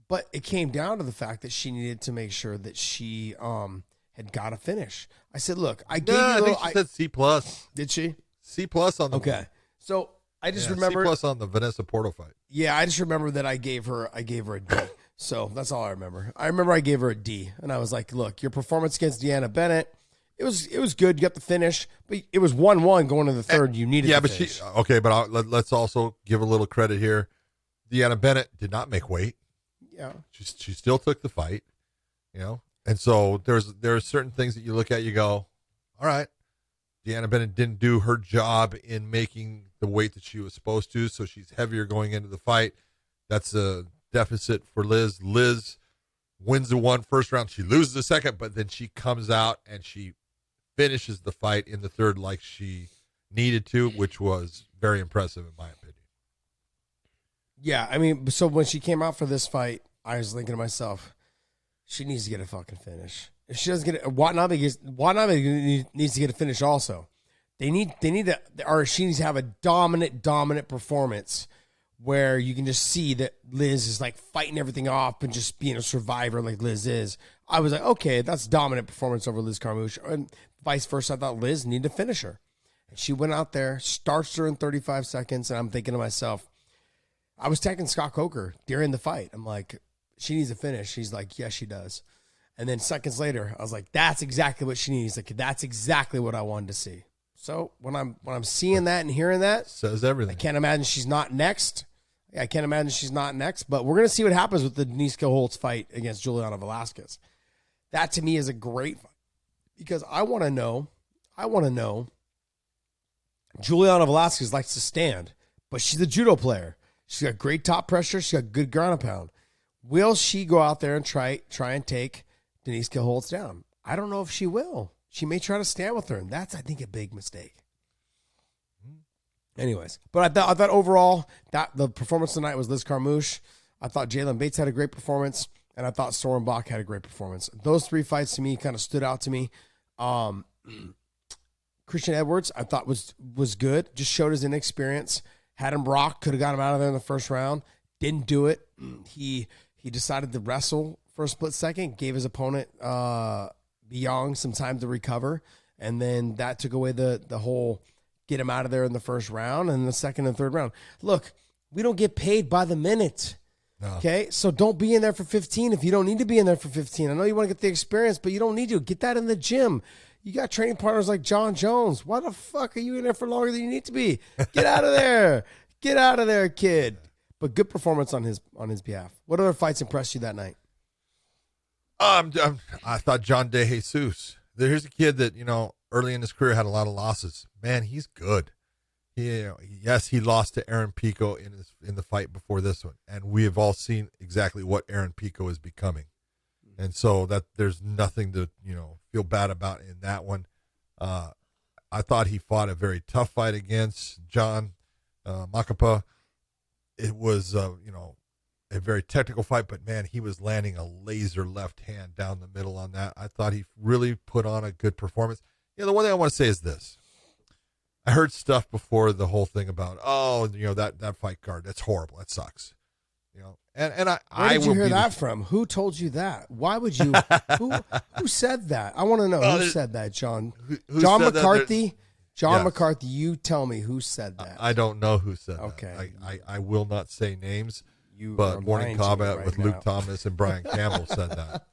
But it came down to the fact that she needed to make sure that she had got a finish. I said, look, I gave you a little. I think she said C+. Did she? C+ on the. Okay. So I just remember C+ on the Vanessa Porto fight. Yeah, I just remember that I gave her a D. So that's all I remember. I remember I gave her a D, and I was like, "Look, your performance against Deanna Bennett, it was good. You got the finish, but it was 1-1 going to the third. You needed the finish." Let's also give a little credit here. Deanna Bennett did not make weight. Yeah, she still took the fight, and so there are certain things that you look at, you go, all right. Deanna Bennett didn't do her job in making the weight that she was supposed to, so she's heavier going into the fight. That's a deficit for Liz. Liz wins the first round. She loses the second, but then she comes out and she finishes the fight in the third like she needed to, which was very impressive in my opinion. Yeah, I mean, so when she came out for this fight, I was thinking to myself, she needs to get a fucking finish. If she doesn't get it, Watanabe needs to get a finish also. They need to, or she needs to have a dominant performance where you can just see that Liz is like fighting everything off and just being a survivor like Liz is. I was like, okay, that's dominant performance over Liz Carmouche. And vice versa, I thought Liz needed to finish her. And she went out there, starts her in 35 seconds, and I'm thinking to myself, I was texting Scott Coker during the fight. I'm like, she needs a finish. He's like, yeah, she does. And then seconds later, I was like, that's exactly what she needs. Like, that's exactly what I wanted to see. So when I'm seeing that and hearing that, says everything. I can't imagine she's not next. But we're going to see what happens with the Denise Holtz fight against Juliana Velasquez. That to me is a great fight because I want to know, Juliana Velasquez likes to stand, but she's a judo player. She's got great top pressure. She's got good ground and pound. Will she go out there and try and take Denise Holtz down? I don't know if she will. She may try to stand with her, and that's, I think, a big mistake. Anyways, but I thought overall that the performance tonight was Liz Carmouche. I thought Jalen Bates had a great performance, and I thought Soren Bach had a great performance. Those three fights to me kind of stood out to me. Christian Edwards, I thought was good. Just showed his inexperience. Adam Brock could have got him out of there in the first round. Didn't do it. He decided to wrestle for a split second. Gave his opponent Young some time to recover, and then that took away the whole get him out of there in the first round and the second and third round. Look, we don't get paid by the minute. No. Okay, so don't be in there for 15 if you don't need to be in there for 15. I know you want to get the experience, but you don't need to. Get that in the gym. You got training partners like John Jones. Why the fuck are you in there for longer than you need to be? Get out of there. Get out of there, kid. But good performance on his behalf. What other fights impressed you that night? I thought John De Jesus. Here's a kid that, early in his career had a lot of losses. Man, he's good. he lost to Aaron Pico in the fight before this one, and we have all seen exactly what Aaron Pico is becoming, and so that there's nothing to feel bad about in that one. I thought he fought a very tough fight against John Makapa. It was a very technical fight, but man, he was landing a laser left hand down the middle on that. I thought he really put on a good performance. The one thing I want to say is this. I heard stuff before the whole thing about, that fight card, that's horrible. That sucks. And Where I did you hear that from? Who told you that? Why would you? Who said that? I want to know who said that, John. Who John said McCarthy? John Yes. McCarthy, you tell me who said that. I don't know who said Okay. that. I will not say names, You but are Morning lying to me Combat right with now. Luke Thomas and Brian Campbell said that.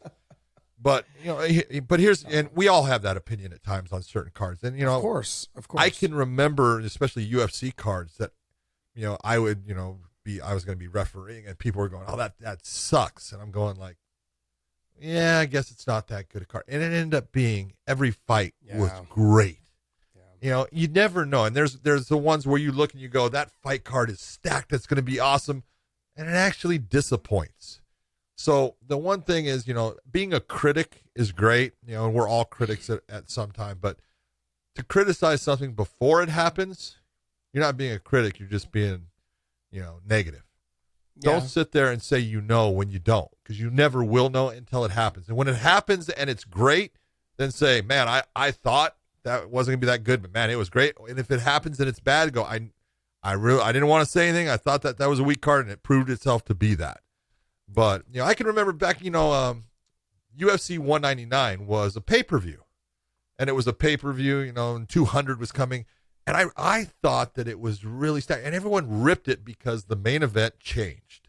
But and we all have that opinion at times on certain cards, and Of course. I can remember, especially UFC cards, that I would I was going to be refereeing, and people were going, "Oh, that sucks," and I'm going like, "Yeah, I guess it's not that good a card," and it ended up being every fight was great. You never know, and there's the ones where you look and you go, "That fight card is stacked. That's going to be awesome," and it actually disappoints. So the one thing is, being a critic is great, and we're all critics at some time, but to criticize something before it happens, you're not being a critic. You're just being, negative. Yeah. Don't sit there and say when you don't, because you never will know until it happens. And when it happens and it's great, then say, man, I thought that wasn't going to be that good, but man, it was great. And if it happens and it's bad, go, I didn't want to say anything. I thought that was a weak card, and it proved itself to be that. But, I can remember back, UFC 199 was a pay-per-view. And it was a pay-per-view, and 200 was coming. And I thought that it was really stacked. And everyone ripped it because the main event changed.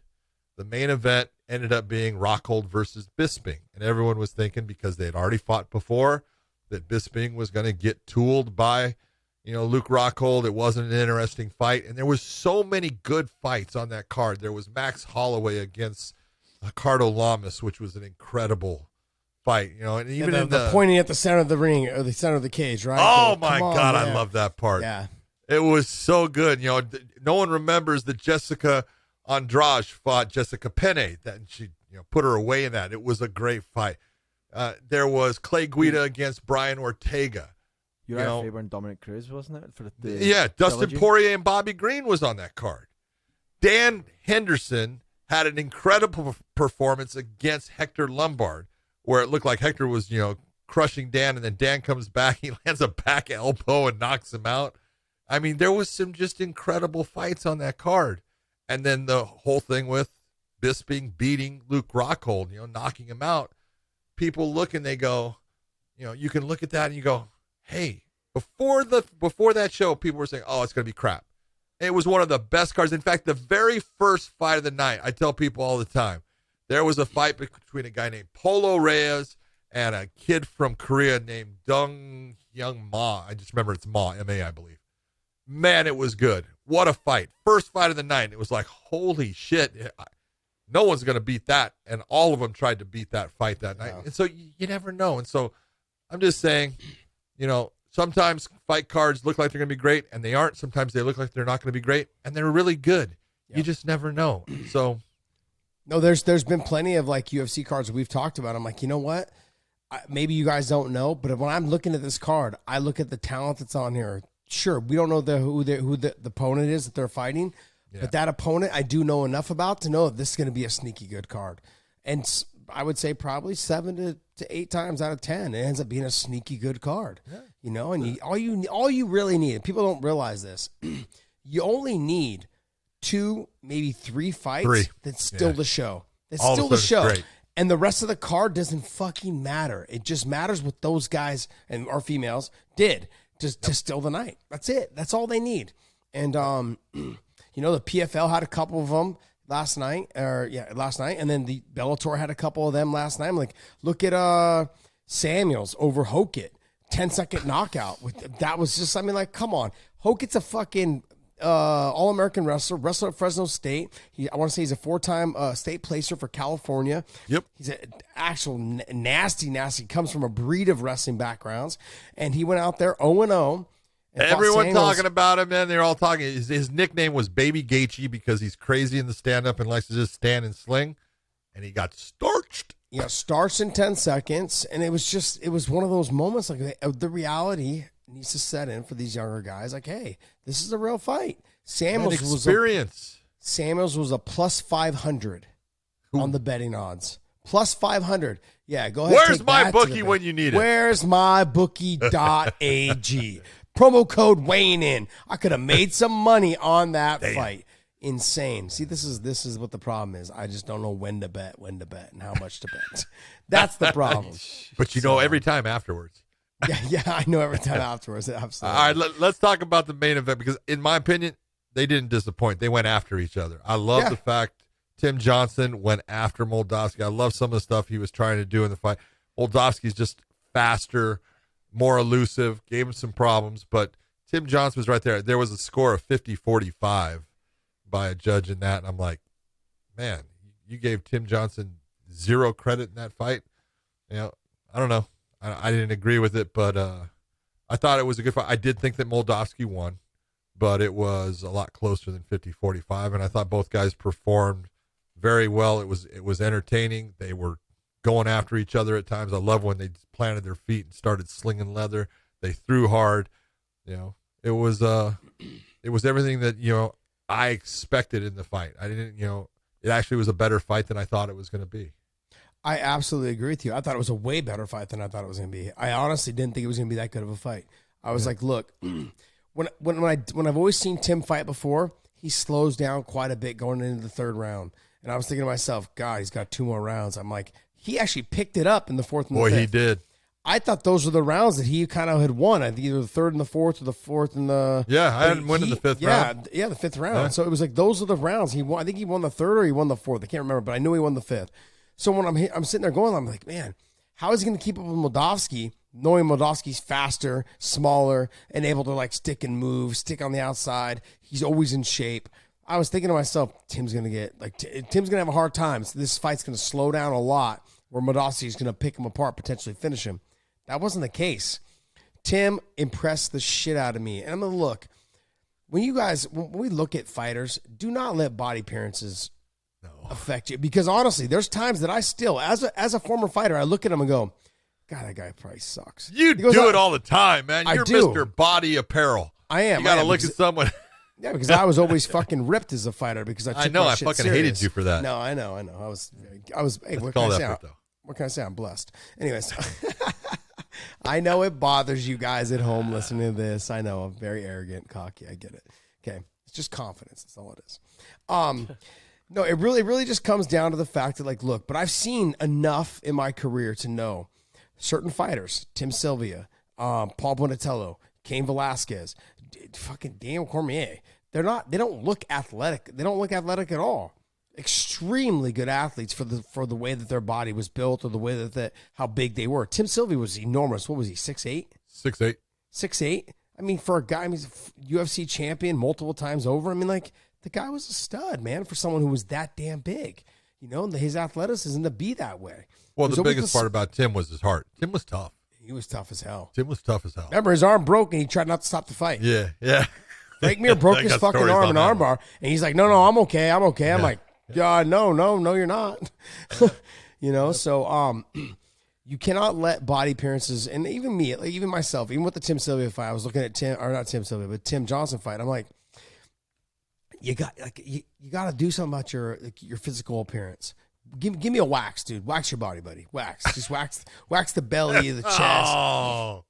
The main event ended up being Rockhold versus Bisping. And everyone was thinking, because they had already fought before, that Bisping was going to get tooled by, Luke Rockhold. It wasn't an interesting fight. And there was so many good fights on that card. There was Max Holloway against Ricardo Lamas, which was an incredible fight, and even in the pointing at the center of the ring or the center of the cage, right? Oh So, my come on, God, man. I love that part. Yeah. It was so good. No one remembers that Jessica Andrade fought Jessica Penne, that she put her away in that. It was a great fight. There was Clay Guida against Brian Ortega. Uriah Faber and Dominic Cruz, wasn't it? Dustin trilogy? Poirier and Bobby Green was on that card. Dan Henderson had an incredible performance against Hector Lombard, where it looked like Hector was, crushing Dan, and then Dan comes back, he lands a back elbow and knocks him out. I mean, there was some just incredible fights on that card. And then the whole thing with Bisping beating Luke Rockhold, knocking him out. People look and they go, you can look at that and you go, hey, before that show, people were saying, oh, it's going to be crap. It was one of the best cards. In fact, the very first fight of the night, I tell people all the time, there was a fight between a guy named Polo Reyes and a kid from Korea named Dong Hyung Ma. I just remember it's Ma, M-A, I believe. Man, it was good. What a fight. First fight of the night. It was like, holy shit. No one's going to beat that. And all of them tried to beat that fight that night. And so you never know. And so I'm just saying, sometimes fight cards look like they're going to be great, and they aren't. Sometimes they look like they're not going to be great, and they're really good. Yeah. You just never know. So, no, there's been plenty of like UFC cards we've talked about. I'm like, you know what? Maybe you guys don't know, but when I'm looking at this card, I look at the talent that's on here. Sure, we don't know who the opponent is that they're fighting, but that opponent I do know enough about to know that this is going to be a sneaky good card. And I would say probably 7 to 8 times out of 10, it ends up being a sneaky good card. Yeah. And all you really need, people don't realize this, you only need 2, maybe 3 fights that's still the show. It's all still the show. Great. And the rest of the card doesn't fucking matter. It just matters what those guys or females did to still the night. That's it. That's all they need. And the PFL had a couple of them last night, and then the Bellator had a couple of them last night. I'm like, look at Samuels over Hokit, 10-second knockout. That was just, come on. Hokit's a fucking All-American wrestler at Fresno State. I want to say he's a 4-time state placer for California. Yep. He's an actual nasty, comes from a breed of wrestling backgrounds. And he went out there 0-0 Everyone talking about him, man. They're all talking. His nickname was Baby Gaethje because he's crazy in the stand-up and likes to just stand and sling. And he got starched. Yeah, starched in 10 seconds. And it was one of those moments, like the reality needs to set in for these younger guys. Like, hey, this is a real fight. Samuels was a plus 500 on the betting odds. Plus 500. Yeah, go ahead. Where's my bookie when you need it? Where's my bookie.ag? Promo code weighing in. I could have made some money on that fight. Insane. See, this is what the problem is. I just don't know when to bet, and how much to bet. That's the problem. But you know every time afterwards. Yeah, I know every time afterwards. Absolutely. All right, let's talk about the main event because, in my opinion, they didn't disappoint. They went after each other. I love the fact Tim Johnson went after Moldavsky. I love some of the stuff he was trying to do in the fight. Moldavsky's just faster, more elusive, gave him some problems, but Tim Johnson was right there. There was a score of 50-45 by a judge in that, and I'm like, man, you gave Tim Johnson zero credit in that fight. You know, I don't know. I didn't agree with it, but I thought it was a good fight. I did think that Moldavsky won, but it was a lot closer than 50-45, and I thought both guys performed very well. It was entertaining. They were going after each other at times. I love when they planted their feet and started slinging leather. They threw hard. You know, it was everything that, you know, I expected in the fight. I didn't, you know, it actually was a better fight than I thought it was going to be. I absolutely agree with you. I thought it was a way better fight than I thought it was going to be. I honestly didn't think it was going to be that good of a fight. I was like, look, when I've always seen Tim fight before, he slows down quite a bit going into the third round. And I was thinking to myself, God, he's got 2 more rounds. I'm like, he actually picked it up in the fourth and the fifth. Boy, he did. I thought those were the rounds that he kind of had won. I think either the third and the fourth or the fourth and the... Yeah, I hadn't won in the fifth round. Yeah, the fifth round. Yeah. So it was like those are the rounds. He won. I think he won the third or he won the fourth. I can't remember, but I knew he won the fifth. So when I'm sitting there going, I'm like, man, how is he going to keep up with Moldavsky, knowing Moldavsky's faster, smaller, and able to like stick and move, stick on the outside. He's always in shape. I was thinking to myself, Tim's going to have a hard time. So this fight's going to slow down a lot where Moldavsky's going to pick him apart, potentially finish him. That wasn't the case. Tim impressed the shit out of me. And I'm going to look. When we look at fighters, do not let body appearances affect you. Because honestly, there's times that I still, as a former fighter, I look at him and go, God, that guy probably sucks. You do it all the time, man. You're Mr. Body Apparel. I am. You got to look at someone. Yeah, because I was always fucking ripped as a fighter because I took my shit fucking serious. hated you for that. No, I know. I was. Hey, what can I say? I'm blessed. Anyways, I know it bothers you guys at home listening to this. I know I'm very arrogant, cocky. I get it. Okay, it's just confidence. That's all it is. No, it really just comes down to the fact that, like, look, but I've seen enough in my career to know certain fighters, Tim Sylvia, Paul Bonatello, Cain Velasquez, fucking Daniel Cormier. They don't look athletic. They don't look athletic at all. Extremely good athletes for the way that their body was built or the way that how big they were. Tim Sylvia was enormous. What was he, 6'8"? 6'8". 6'8"? I mean, for a guy, he's a UFC champion multiple times over. I mean, like, the guy was a stud, man, for someone who was that damn big. You know, his athleticism to be that way. Well, the biggest part about Tim was his heart. Tim was tough. He was tough as hell. Tim was tough as hell. Remember, his arm broke and he tried not to stop the fight. Yeah. Frank Mir broke his fucking arm in armbar, and he's like, no, I'm okay. I'm like, God, no, you're not. You know, so you cannot let body appearances, and even me, like, even myself, even with the Tim Sylvia fight, I was looking at Tim Johnson fight. I'm like, you got to do something about your physical appearance. Give me a wax, dude. Wax your body, buddy. Wax. Just wax the belly, the chest. Oh.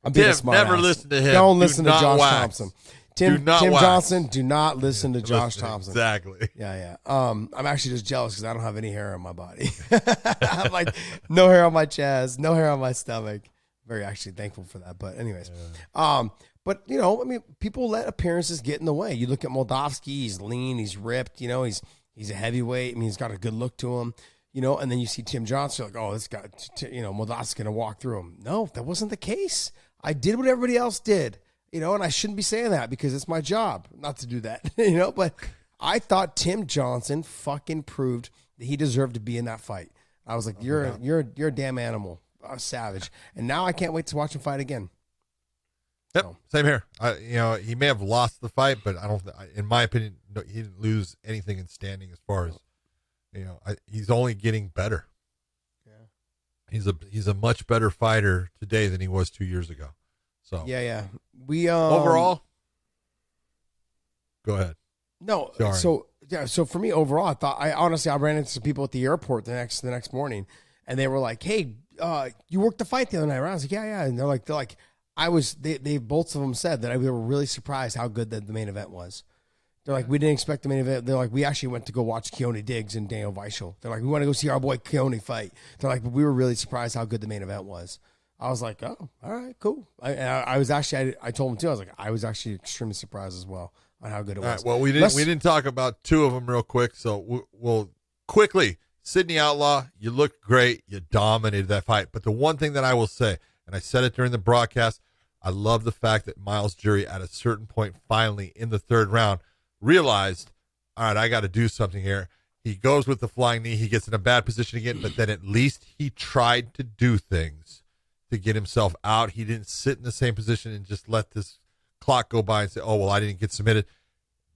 I'm being a smart never ass. listen to him. Don't listen to Josh wax. Thompson. Tim Johnson, do not listen to Josh Thompson. Exactly. Yeah. I'm actually just jealous because I don't have any hair on my body. I'm like, no hair on my chest, no hair on my stomach. Very actually thankful for that. But anyways, but you know, I mean, people let appearances get in the way. You look at Moldavsky, he's lean, he's ripped, you know, he's a heavyweight. I mean, he's got a good look to him, you know, and then you see Tim Johnson, you're like, oh, this guy, you know, Moldavsky's going to walk through him. No, that wasn't the case. I did what everybody else did, you know, and I shouldn't be saying that because it's my job not to do that, you know, but I thought Tim Johnson fucking proved that he deserved to be in that fight. I was like, you're a damn animal, a savage. And now I can't wait to watch him fight again. Yep, So. same here. He may have lost the fight, but I don't. In my opinion, no, he didn't lose anything in standing. As far as he's only getting better. Yeah, he's a much better fighter today than he was 2 years ago. So yeah. We overall, go ahead. No, Sorry. So for me overall, I ran into some people at the airport the next morning, and they were like, "Hey, you worked the fight the other night, right?" I was like, "Yeah," and they're like, they both of them said that they were really surprised how good the main event was. They're like, we didn't expect the main event. They're like, we actually went to go watch Keone Diggs and Daniel Weichel. They're like, we want to go see our boy Keone fight. They're like, but we were really surprised how good the main event was. I was like, oh, all right, cool. I was actually, I told him too. I was like, I was actually extremely surprised as well on how good it was. All right, well, we didn't talk about two of them real quick, so we'll quickly. Sydney Outlaw, you looked great. You dominated that fight. But the one thing that I will say, and I said it during the broadcast, I love the fact that Miles Jury at a certain point finally in the third round realized, all right, I got to do something here. He goes with the flying knee. He gets in a bad position again, but then at least he tried to do things to get himself out. He didn't sit in the same position and just let this clock go by and say, oh, well, I didn't get submitted.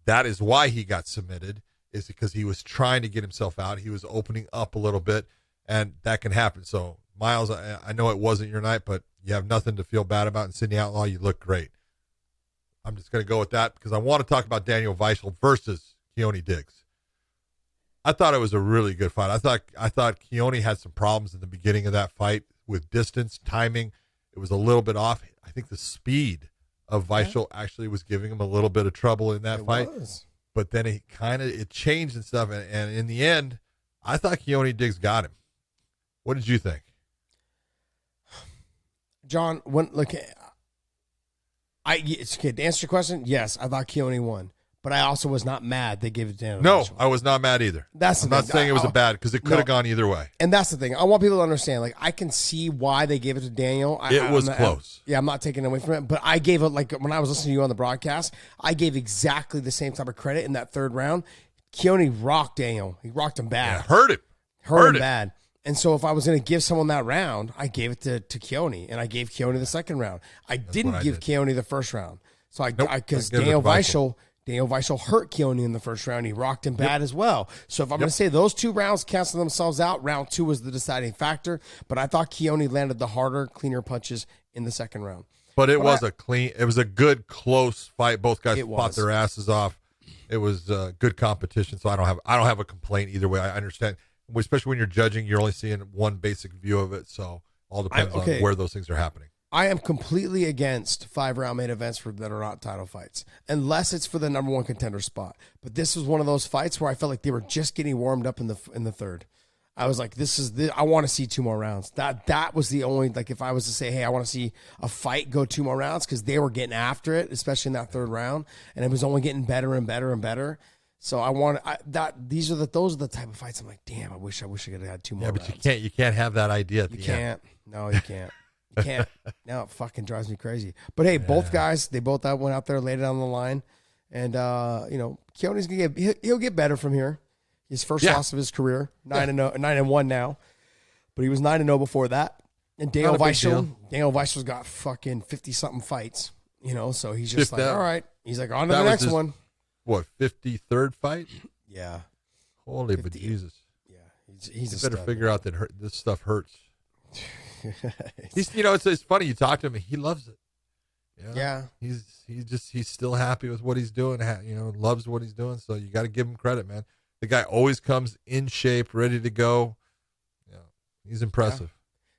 That is why he got submitted, is because he was trying to get himself out. He was opening up a little bit, and that can happen. So, Miles, I know it wasn't your night, but you have nothing to feel bad about in Sydney Outlaw. You look great. I'm just going to go with that because I want to talk about Daniel Weichel versus Keone Diggs. I thought it was a really good fight. I thought Keone had some problems in the beginning of that fight with distance, timing. It was a little bit off. I think the speed of Weichel actually was giving him a little bit of trouble in that fight. But then it changed and stuff. And in the end, I thought Keone Diggs got him. What did you think? John, to answer your question, yes, I thought Keone won. But I also was not mad they gave it to Daniel. No, I was not mad either. I'm not saying it was a bad, because it could have gone either way. And that's the thing. I want people to understand. Like, I can see why they gave it to Daniel. It was close. I'm not taking away from it. But I gave it, like, when I was listening to you on the broadcast, I gave exactly the same type of credit in that third round. Keone rocked Daniel. He rocked him bad. Yeah, hurt him bad. And so if I was going to give someone that round, I gave it to Keone, and I gave Keone the second round. I didn't give Keone the first round. So because Daniel Weichel hurt Keone in the first round. He rocked him bad as well. So if I'm going to say those two rounds cancel themselves out, round two was the deciding factor. But I thought Keone landed the harder, cleaner punches in the second round. But it was a good, close fight. Both guys fought their asses off. It was good competition. So I don't have a complaint either way. I understand, especially when you're judging, you're only seeing one basic view of it. So all depends on where those things are happening. I am completely against 5-round main events that are not title fights, unless it's for the number one contender spot. But this was one of those fights where I felt like they were just getting warmed up in the third. I was like, I want to see 2 more rounds. That was the only, like, if I was to say, hey, I want to see a fight go 2 more rounds, because they were getting after it, especially in that third round, and it was only getting better and better and better. So those are the type of fights I'm like, damn, I wish I could have had 2 more rounds. Yeah, but you can't have that idea at the end. You can't. No, you can't. You can't. Now it fucking drives me crazy. But hey, both guys, they both went out there, laid it on the line, and Keone's he'll get better from here. His first loss of his career, 9-1 now, but he was 9-0 before that. And Daniel Weichel's got fucking 50-something fights, so he's just like, all right. He's like, on to the next one. What, 53rd fight? Yeah. Holy bejesus. Yeah, he's you better figure out that this stuff hurts. It's funny. You talk to him, he loves it. Yeah. He's still happy with what he's doing. Loves what he's doing. So you got to give him credit, man. The guy always comes in shape, ready to go. Yeah, he's impressive.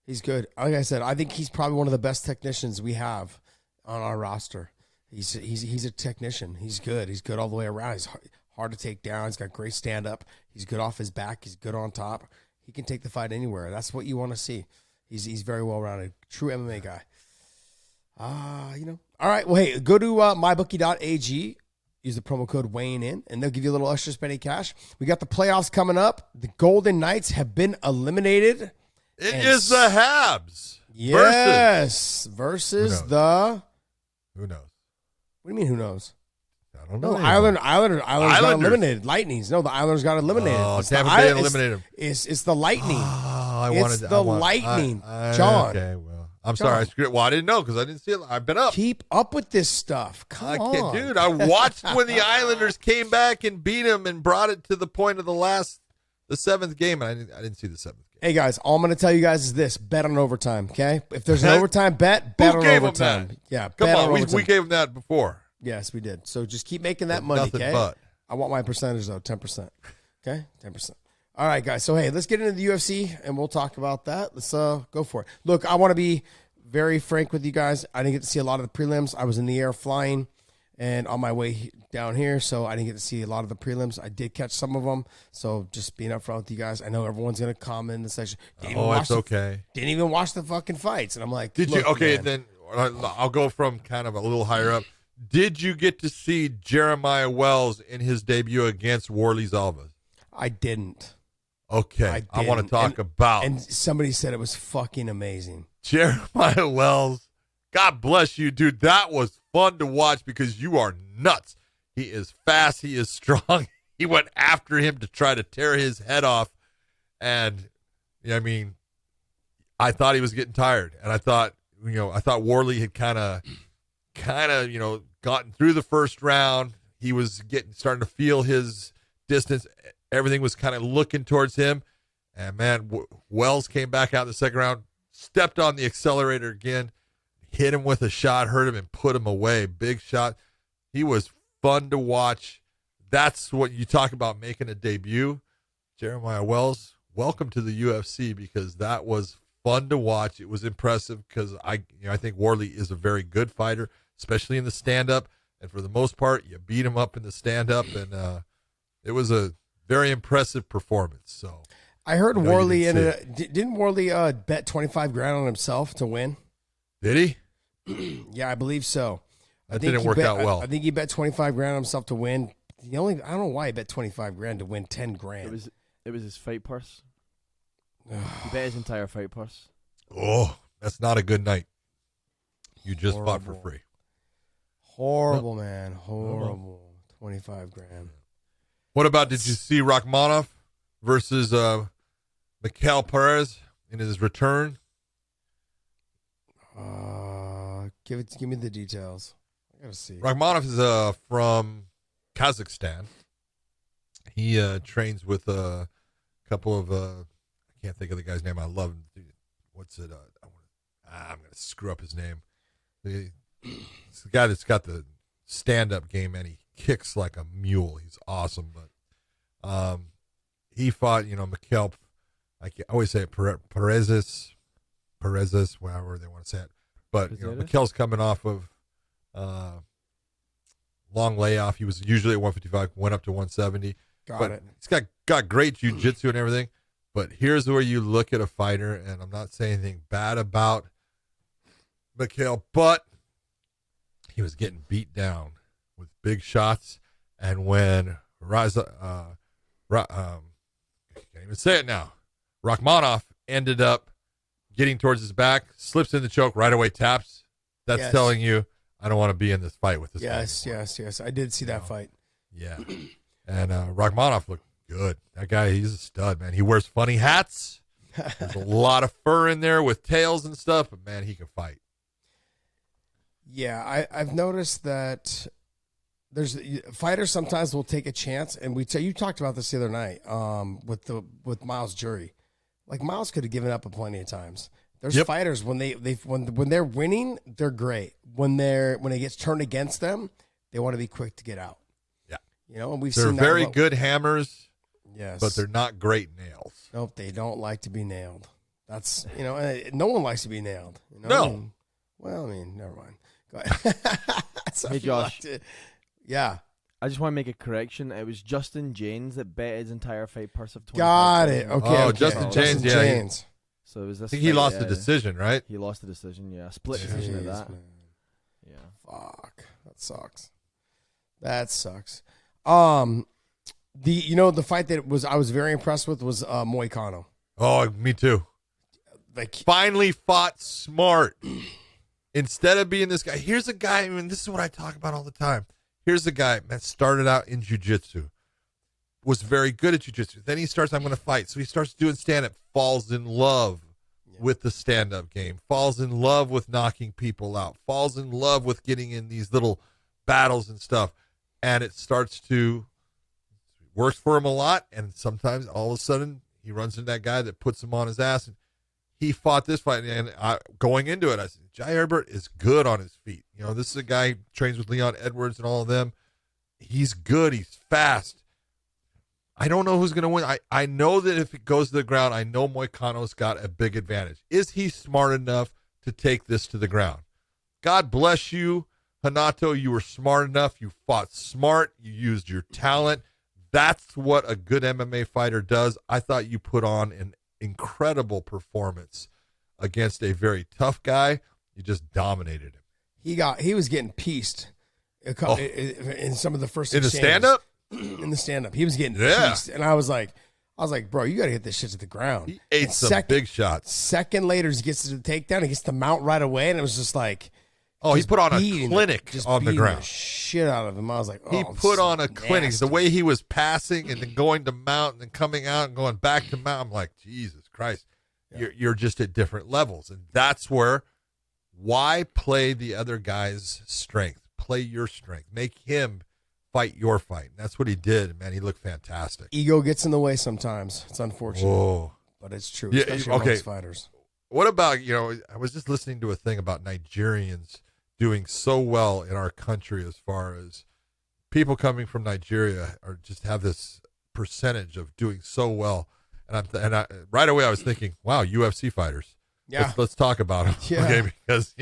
Yeah. He's good. Like I said, I think he's probably one of the best technicians we have on our roster. He's a technician. He's good. He's good all the way around. He's hard to take down. He's got great stand up. He's good off his back. He's good on top. He can take the fight anywhere. That's what you want to see. He's very well rounded. True MMA guy. All right. Well, hey, go to mybookie.ag. Use the promo code weighing in, and they'll give you a little extra spending cash. We got the playoffs coming up. The Golden Knights have been eliminated. It is the Habs. Yes. Versus the. Who knows? What do you mean, who knows? I don't know. No, Islanders got eliminated. Lightnings. No, the Islanders got eliminated. Oh, Tampa Bay eliminated them. It's the Lightning. Oh, Lightning. John. Okay, well. I'm sorry. I screwed it. Well, I didn't know because I didn't see it. I've been up. Keep up with this stuff. Come on. Dude, I watched when the Islanders came back and beat them and brought it to the point of the seventh game, and I didn't see the seventh game. Hey, guys, all I'm going to tell you guys is this. Bet on overtime, okay? If there's an overtime bet on overtime. Yeah, Come bet on. on We gave them that before. Yes, we did. So just keep making that money, Nothing okay? but. I want my percentage, though, 10%. Okay? 10%. All right, guys. So, hey, let's get into the UFC, and we'll talk about that. Let's go for it. Look, I want to be very frank with you guys. I didn't get to see a lot of the prelims. I was in the air flying and on my way down here, so I didn't get to see a lot of the prelims. I did catch some of them, so just being upfront with you guys. I know everyone's going to comment in the section. It's okay. Didn't even watch the fucking fights. And I'm like, Did you? Okay, man. then I'll go from kind of a little higher up. Did you get to see Jeremiah Wells in his debut against Warley Alves? I didn't. Okay, I want to talk about. And somebody said it was fucking amazing. Jeremiah Wells, God bless you, dude. That was fun to watch because you are nuts. He is fast. He is strong. He went after him to try to tear his head off. And, I mean, I thought he was getting tired. And I thought Warley had kind of, gotten through the first round. He was starting to feel his distance. Everything was kind of looking towards him. And, man, Wells came back out in the second round, stepped on the accelerator again, hit him with a shot, hurt him, and put him away. Big shot. He was fun to watch. That's what you talk about making a debut. Jeremiah Wells, welcome to the UFC because that was fun to watch. It was impressive because I think Warley is a very good fighter, especially in the stand-up. And for the most part, you beat him up in the stand-up, and it was a very impressive performance. So I heard Warley didn't Warley bet $25,000 on himself to win? Did he? Yeah, I believe so. That didn't work out well. I think he bet $25,000 on himself to win. I don't know why he bet $25,000 to win $10,000. It was his fight purse. He bet his entire fight purse. Oh, that's not a good night. You just fought for free. Horrible, man. Horrible. $25,000. What about, did you see Rachmanov versus Mikael Perez in his return? Give me the details. I gotta see. Rachmanov is from Kazakhstan. He trains with a couple of I can't think of the guy's name. I love him. What's it? I'm gonna screw up his name. It's the guy that's got the stand-up game, and he kicks like a mule. He's awesome. But he fought, Mikael. I always say it, Perez's, whatever they want to say it. But Mikael's coming off of long layoff. He was usually at 155, went up to 170. He's got great jiu-jitsu and everything. But here's where you look at a fighter, and I'm not saying anything bad about Mikael, but he was getting beat down with big shots. And when I can't even say it now, Rachmanov ended up getting towards his back, slips in the choke, right away taps. That's telling you, I don't want to be in this fight with this guy. Yes. I did see that fight. Yeah. And Rachmanov looked good. That guy, he's a stud, man. He wears funny hats. There's a lot of fur in there with tails and stuff, but, man, he can fight. Yeah, I've noticed that there's fighters sometimes will take a chance, and you talked about this the other night with Miles Jury. Like, Miles could have given up plenty of times. There's fighters when they're winning, they're great. When it gets turned against them, they want to be quick to get out. Yeah, and we've they're seen that very good hammers. Yes, but they're not great nails. Nope, they don't like to be nailed. That's no one likes to be nailed. No. Never mind. Go ahead. Hey, Josh. Yeah. I just want to make a correction. It was Justin James that bet his entire fight purse of $25,000. Got it. Okay. Justin James. James. So it was this. I think he lost the decision, right? He lost the decision. Yeah, split decision at that. Man. Yeah. Fuck. That sucks. The fight that I was very impressed with was Moicano. Oh, me too. Finally fought smart. Instead of being this guy, here's a guy, this is what I talk about all the time. Here's a guy that started out in jiu-jitsu, was very good at jiu-jitsu. Then he starts, I'm going to fight. So he starts doing stand-up, falls in love with the stand-up game, falls in love with knocking people out, falls in love with getting in these little battles and stuff, and it starts to works for him a lot, and sometimes all of a sudden he runs into that guy that puts him on his ass. And he fought this fight, and going into it, I said, Jai Herbert is good on his feet. You know, this is a guy who trains with Leon Edwards and all of them. He's good. He's fast. I don't know who's going to win. I know that if it goes to the ground, I know Moicano's got a big advantage. Is he smart enough to take this to the ground? God bless you, Hanato. You were smart enough. You fought smart. You used your talent. That's what a good MMA fighter does. I thought you put on an incredible performance against a very tough guy. You just dominated him. He was getting pieced in some of the first in the exchanges. stand-up. In the stand-up, he was getting pieced, and I was like, bro, you got to hit this shit to the ground. He ate some big shots. Second later, he gets to the takedown. He gets the mount right away, and it was just like, he put on a clinic on the ground. Shit out of him. I was like, he put on a clinic. The way he was passing and then going to mount and then coming out and going back to mount. I'm like, Jesus Christ, you're just at different levels, and that's why play the other guy's strength. Play your strength. Make him fight your fight. And that's what he did, man. He looked fantastic. Ego gets in the way sometimes. It's unfortunate, but it's true. Especially amongst fighters. What about, I was just listening to a thing about Nigerians doing so well in our country as far as people coming from Nigeria or just have this percentage of doing so well. And right away I was thinking, wow, UFC fighters. Yeah. Let's talk about them. Yeah. Okay, because,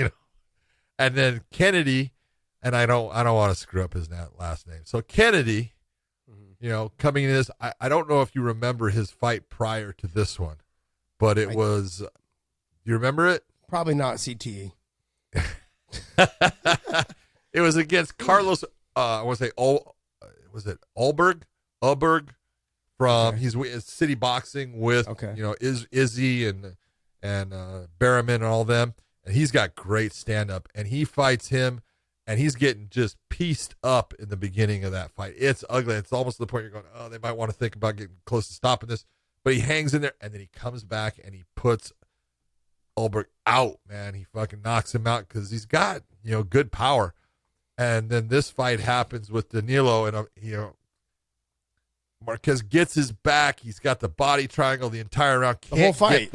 and then Kennedy, and I don't want to screw up his last name. So Kennedy, coming into this, I don't know if you remember his fight prior to this one, but it was, do you remember it? Probably not CTE. It was against Carlos, I want to say, was it Ulberg from, he's City Boxing with, Izzy and Berriman and all them. And he's got great stand-up, and he fights him. And he's getting just pieced up in the beginning of that fight. It's ugly. It's almost to the point you're going, oh, they might want to think about getting close to stopping this. But he hangs in there, and then he comes back, and he puts Ulberg out, man. He fucking knocks him out because he's got, good power. And then this fight happens with Danilo, and, Marquez gets his back. He's got the body triangle the entire round. The whole fight.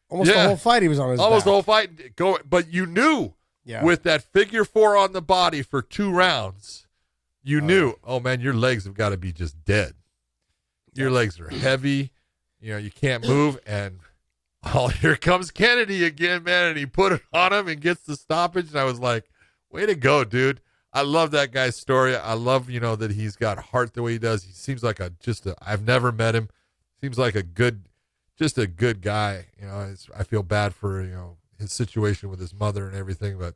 Almost the whole fight he was on his back. Almost the whole fight. But you knew. Yeah. With that figure 4 on the body for 2 rounds, you knew, oh, man, your legs have got to be just dead. Your legs are heavy. You can't move. And here comes Kennedy again, man, and he put it on him and gets the stoppage. And I was like, way to go, dude. I love that guy's story. I love, that he's got heart the way he does. He seems like I've never met him. Seems like a good guy. I feel bad for, his situation with his mother and everything, but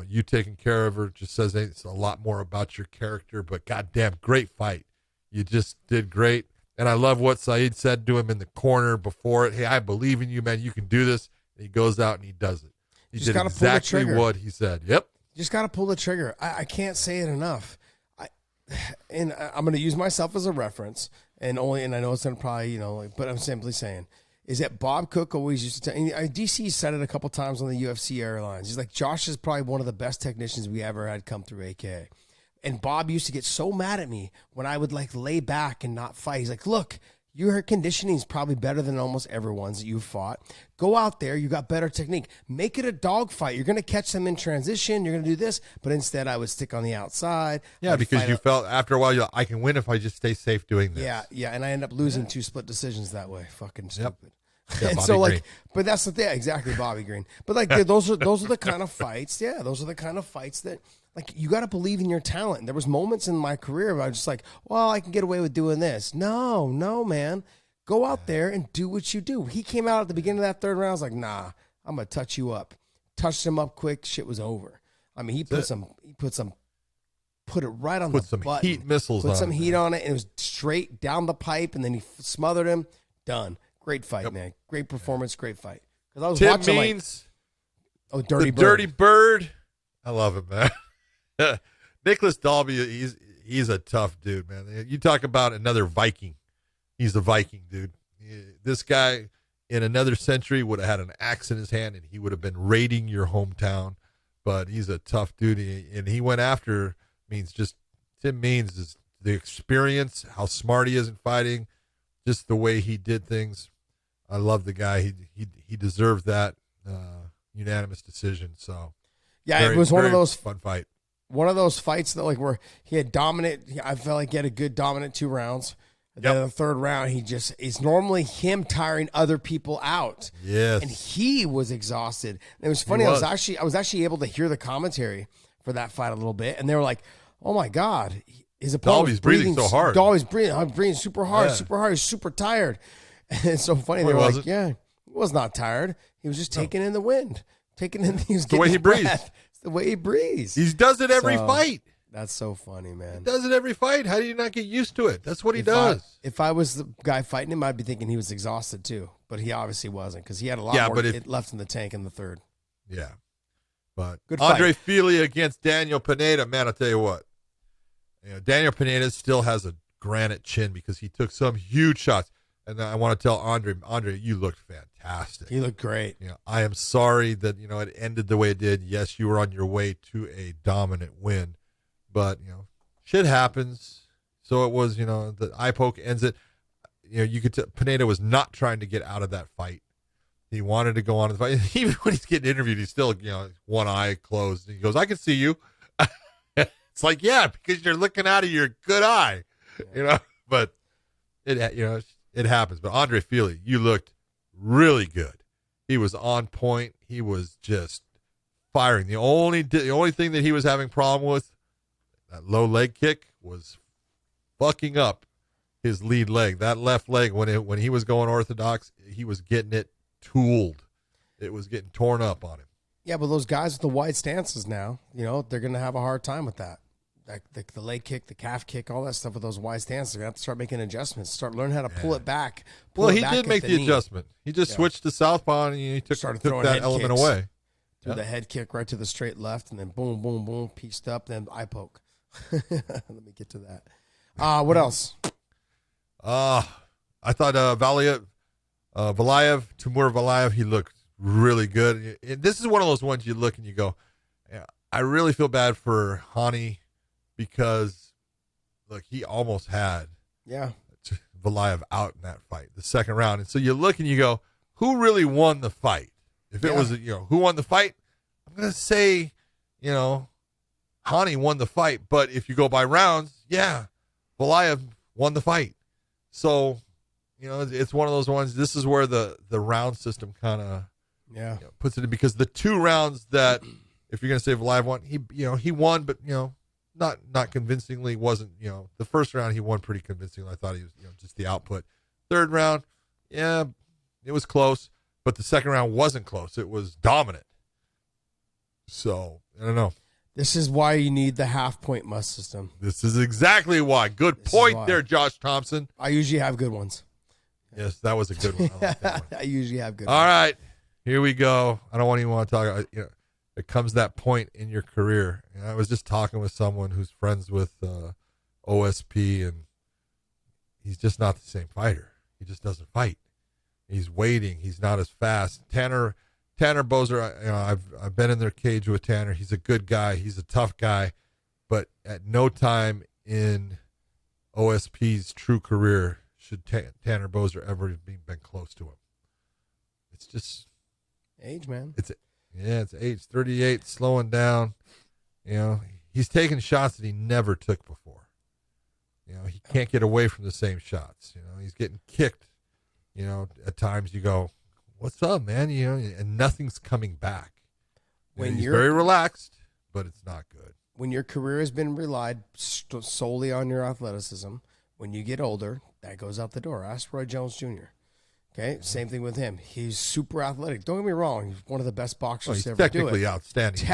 you taking care of her just says it's a lot more about your character. But goddamn, great fight. You just did great. And I love what Saeed said to him in the corner before it. Hey, I believe in you, man. You can do this. And he goes out and he does it. He did exactly what he said. Yep. You just got to pull the trigger. I can't say it enough. I'm going to use myself as a reference, and I know it's going to probably, but I'm simply saying, is that Bob Cook always used to tell, and DC said it a couple times on the UFC Airlines. He's like, Josh is probably one of the best technicians we ever had come through AK. And Bob used to get so mad at me when I would lay back and not fight. He's like, look, your conditioning is probably better than almost everyone's that you've fought. Go out there. You got better technique. Make it a dog fight. You're going to catch them in transition. You're going to do this. But instead, I would stick on the outside. Yeah, because you felt after a while, I can win if I just stay safe doing this. Yeah. And I end up losing 2 split decisions that way. Fucking stupid. Yep. Yeah, and so Green. But that's the thing, exactly, Bobby Green. But those are the kind of fights. Yeah, those are the kind of fights that you got to believe in your talent. And there was moments in my career where I was just like, well, I can get away with doing this. No, man, go out there and do what you do. He came out at the beginning of that 3rd round. I was like, nah, I'm gonna touch you up. Touched him up quick. Shit was over. I mean, he put it right on the some button. Heat missiles. Put some heat on it, and it was straight down the pipe. And then he smothered him. Done. Great fight, man. Great performance, great fight. Because I was Tim watching Means, Dirty Bird. Dirty Bird. I love him, man. Nicholas Dalby, he's a tough dude, man. You talk about another Viking. He's a Viking, dude. This guy, in another century would have had an axe in his hand and he would have been raiding your hometown. But he's a tough dude, and he went after Tim Means is the experience, how smart he is in fighting, just the way he did things. I love the guy. He deserved that unanimous decision. So yeah, it was one of those fun fight. One of those fights that where he had dominant. I felt like he had a good dominant 2 rounds. Then in the third round, it's normally him tiring other people out. Yes. And he was exhausted. And it was funny. I was actually able to hear the commentary for that fight a little bit. And they were like, oh my God, his opponent was breathing so hard. Dolby's breathing. I'm breathing super hard, He's super tired. And it's so funny. They were like, yeah, he was not tired. He was just taking in the wind. He was the way he breathes. It's the way he breathes. He does it every fight. That's so funny, man. He does it every fight. How do you not get used to it? That's what he does. If I was the guy fighting him, I'd be thinking he was exhausted too. But he obviously wasn't because he had a lot more left in the tank in the third. Yeah. But good Andre fight. Fili against Daniel Pineda, man, I'll tell you what. Daniel Pineda still has a granite chin because he took some huge shots. And I want to tell Andre, you looked fantastic. He looked great. I am sorry that, it ended the way it did. Yes, you were on your way to a dominant win. But, shit happens. So it was, the eye poke ends it. You could tell Pineda was not trying to get out of that fight. He wanted to go on to the fight. Even when he's getting interviewed, he's still, one eye closed. And he goes, I can see you. It's like, yeah, because you're looking out of your good eye, But it happens. But Andre Fili, you looked really good. He was on point. He was just firing. The only thing that he was having problem with, that low leg kick, was fucking up his lead leg. That left leg, when he was going orthodox, he was getting it tooled. It was getting torn up on him. Yeah, but those guys with the wide stances now, they're going to have a hard time with that. Like the leg kick, the calf kick, all that stuff with those wide stances. They're going to have to start making adjustments, start learning how to pull it back. He did make the adjustment. He just switched to southpaw and he took that element away. Threw the head kick right to the straight left, and then boom, boom, boom, pieced up, then eye poke. Let me get to that. What else? I thought Timur Valiev, he looked really good. And this is one of those ones you look and you go, I really feel bad for Hani because, look, he almost had Valiev out in that fight, the second round. And so you look and you go, who really won the fight? If it was, who won the fight? I'm going to say, Hani won the fight. But if you go by rounds, Valiev won the fight. So, it's one of those ones. This is where the round system kind of puts it in, because the 2 rounds that, if you're going to say Valiev won, he won, but, not convincingly. Wasn't, the first round he won pretty convincingly. I thought he was, just the output. Third round, it was close. But the second round wasn't close. It was dominant. So, I don't know. This is why you need the half-point must system. This is exactly why. Good point there, Josh Thompson. I usually have good ones. Yes, that was a good one. I like that one. I usually have good ones. All right, here we go. I don't even want to talk. It comes that point in your career. I was just talking with someone who's friends with OSP, and he's just not the same fighter. He just doesn't fight. He's waiting. He's not as fast. Tanner Boser, I've been in their cage with Tanner. He's a good guy. He's a tough guy. But at no time in OSP's true career should Tanner Boser ever have been close to him. It's just age, man. It's age. 38, slowing down. He's taking shots that he never took before. He can't get away from the same shots. He's getting kicked. At times you go, what's up, man? And nothing's coming back. He's very relaxed, but it's not good. When your career has been relied solely on your athleticism, when you get older, that goes out the door. Ask Roy Jones Jr. Okay, same thing with him. He's super athletic. Don't get me wrong; he's one of the best boxers to ever do it. Technically outstanding.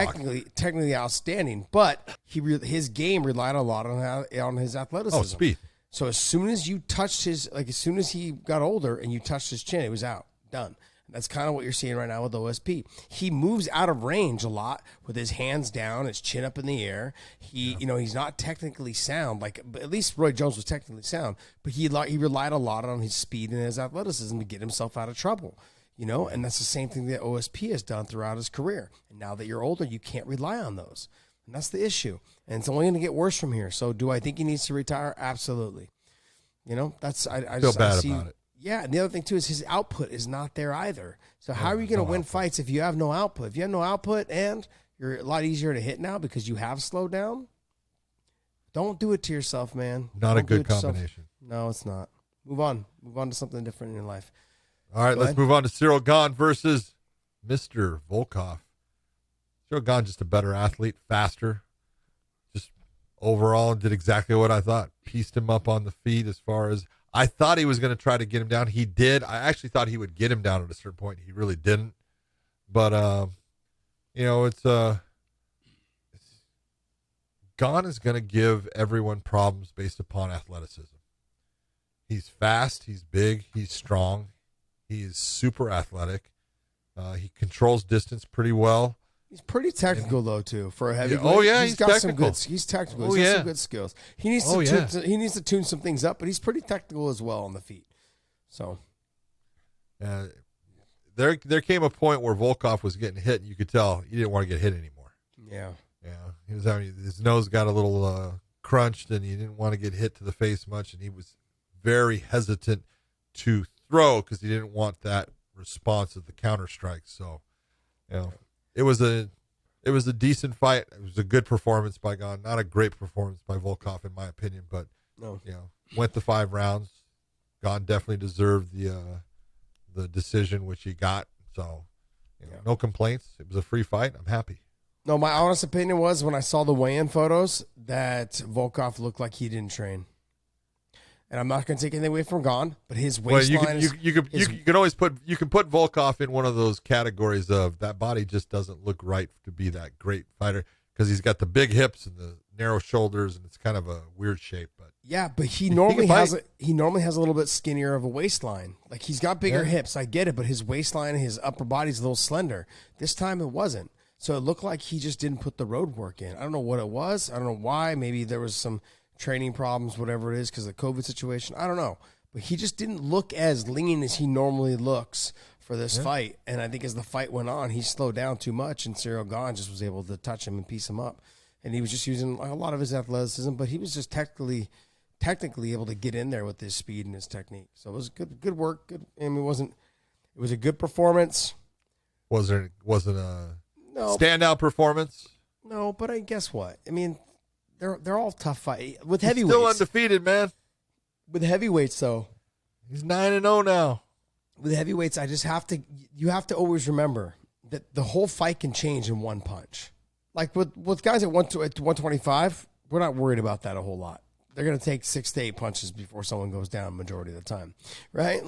Technically outstanding, but his game relied a lot on his athleticism. Oh, speed. So as soon as you touched as soon as he got older and you touched his chin, it was out, done. That's kind of what you're seeing right now with OSP. He moves out of range a lot with his hands down, his chin up in the air. He's not technically sound. Like, at least Roy Jones was technically sound, but he relied a lot on his speed and his athleticism to get himself out of trouble. And that's the same thing that OSP has done throughout his career. And now that you're older, you can't rely on those. And that's the issue. And it's only going to get worse from here. So do I think he needs to retire? Absolutely. I feel bad about it. Yeah, and the other thing, too, is his output is not there either. So how are you going to win fights if you have no output? If you have no output and you're a lot easier to hit now because you have slowed down, don't do it to yourself, man. Not a good combination. No, it's not. Move on. Move on to something different in your life. All right, let's move on to Cyril Gane versus Mr. Volkov. Cyril Gane, just a better athlete, faster. Just overall did exactly what I thought. Pieced him up on the feet as far as I thought he was going to try to get him down. He did. I actually thought he would get him down at a certain point. He really didn't. But, it's Gane is going to give everyone problems based upon athleticism. He's fast. He's big. He's strong. He is super athletic. He controls distance pretty well. He's pretty technical, though, too, for a heavyweight. Oh, yeah, he's got technical. He's technical. He's got some good skills. He needs to tune some things up, but he's pretty technical as well on the feet. So, there came a point where Volkov was getting hit, and you could tell he didn't want to get hit anymore. Yeah. He was having his nose got a little crunched, and he didn't want to get hit to the face much, and he was very hesitant to throw because he didn't want that response of the counter strike. So, it was a decent fight. It was a good performance by Gane. Not a great performance by Volkov, in my opinion, but went the 5 rounds. Gane definitely deserved the decision which he got. So, no complaints. It was a free fight. I'm happy. No, my honest opinion was when I saw the weigh-in photos that Volkov looked like he didn't train. And I'm not going to take anything away from Gane, but his waistline you can always put Volkov in one of those categories of that body just doesn't look right to be that great fighter because he's got the big hips and the narrow shoulders and it's kind of a weird shape. But but he normally has a little bit skinnier of a waistline. Like he's got bigger hips, I get it, but his waistline and his upper body's a little slender. This time it wasn't, so it looked like he just didn't put the road work in. I don't know what it was. I don't know why. Maybe there was some training problems, whatever it is, because of the COVID situation. I don't know. But he just didn't look as lean as he normally looks for this fight. And I think as the fight went on, he slowed down too much, and Cyril Gane just was able to touch him and piece him up. And he was just using a lot of his athleticism, but he was just technically able to get in there with his speed and his technique. So it was good work. Good. I mean, it was a good performance. Wasn't a standout performance? No, but guess what? I mean, they're all tough fights. With heavyweights. Still undefeated, man. With heavyweights, though. He's 9-0 now. With heavyweights, you have to always remember that the whole fight can change in one punch. Like with guys at 125, we're not worried about that a whole lot. They're going to take 6 to 8 punches before someone goes down majority of the time, right?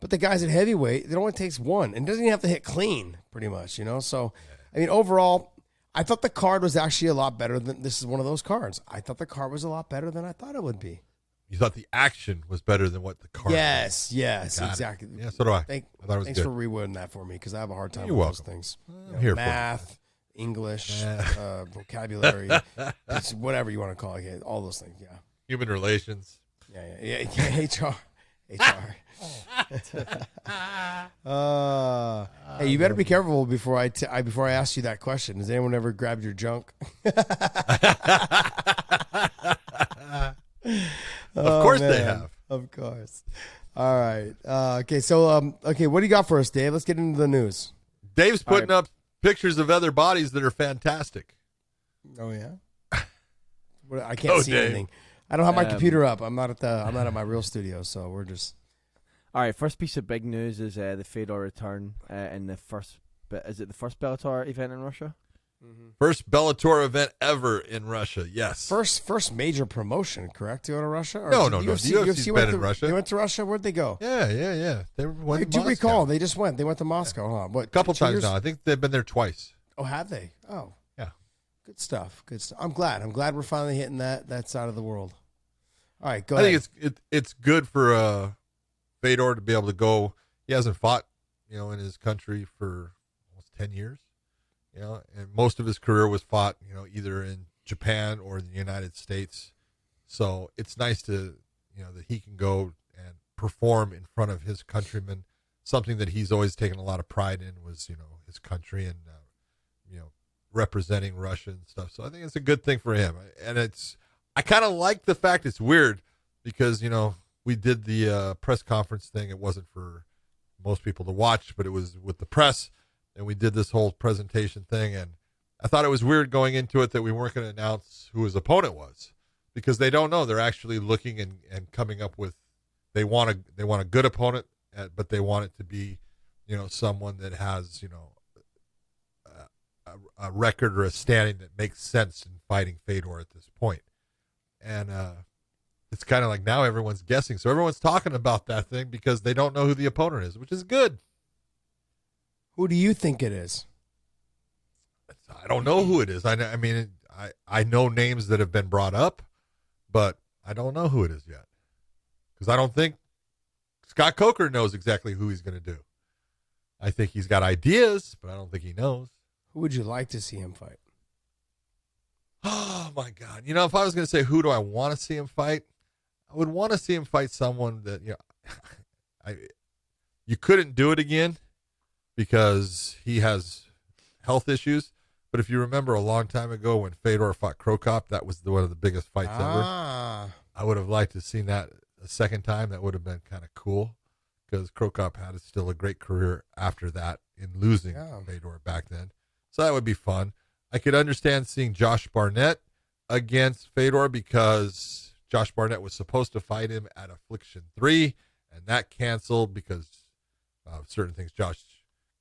But the guys at heavyweight, it only takes one. And it doesn't even have to hit clean, pretty much, So, I mean, overall, I thought the card was actually a lot better than this is one of those cards. I thought the card was a lot better than I thought it would be. You thought the action was better than what the card was. Yes, exactly. Yeah, so do I. I thought it was thanks good. for rewording that for me because I have a hard time You're with welcome. those things. I'm here math, English, vocabulary, it's whatever you want to call it. All those things, yeah. Human relations. Yeah, HR. Hey, you better be careful before I ask you that question. Has anyone ever grabbed your junk? Of course they have. Of course. All right. Okay, what do you got for us, Dave? Let's get into the news. Dave's putting up pictures of other bodies that are fantastic. Oh yeah. I can't see anything. I don't have my computer up. I'm not at my real studio, so we're just. All right, first piece of big news is the Fedor return in the first. Is it the first Bellator event in Russia? Mm-hmm. First Bellator event ever in Russia. Yes. First major promotion, correct? To go to Russia? Or no. The UFC's been in Russia. They went to Russia. Where'd they go? Yeah. They went. I do recall they just went. They went to Moscow. Huh? What? A couple times now. I think they've been there twice. Oh, have they? Oh, yeah. Good stuff. I'm glad we're finally hitting that side of the world. All right, go ahead. I think it's good for Fedor to be able to go. He hasn't fought, in his country for almost 10 years, and most of his career was fought, either in Japan or the United States. So it's nice to, that he can go and perform in front of his countrymen. Something that he's always taken a lot of pride in was, his country and, representing Russia and stuff. So I think it's a good thing for him. And I kind of like the fact it's weird because, we did the press conference thing. It wasn't for most people to watch, but it was with the press. And we did this whole presentation thing. And I thought it was weird going into it that we weren't going to announce who his opponent was because they don't know. They're actually looking and coming up with, they want a good opponent, but they want it to be, someone that has, a record or a standing that makes sense in fighting Fedor at this point. And it's kind of like now everyone's guessing. So everyone's talking about that thing because they don't know who the opponent is, which is good. Who do you think it is? I don't know who it is. I mean, I know names that have been brought up, but I don't know who it is yet. Because I don't think Scott Coker knows exactly who he's going to do. I think he's got ideas, but I don't think he knows. Who would you like to see him fight? Oh, my God. If I was going to say who do I want to see him fight, I would want to see him fight someone that, you couldn't do it again because he has health issues. But if you remember a long time ago when Fedor fought Krokop, that was one of the biggest fights ever. I would have liked to have seen that a second time. That would have been kind of cool because Krokop had still a great career after that in losing Fedor back then. So that would be fun. I could understand seeing Josh Barnett against Fedor because Josh Barnett was supposed to fight him at Affliction 3, and that canceled because of certain things Josh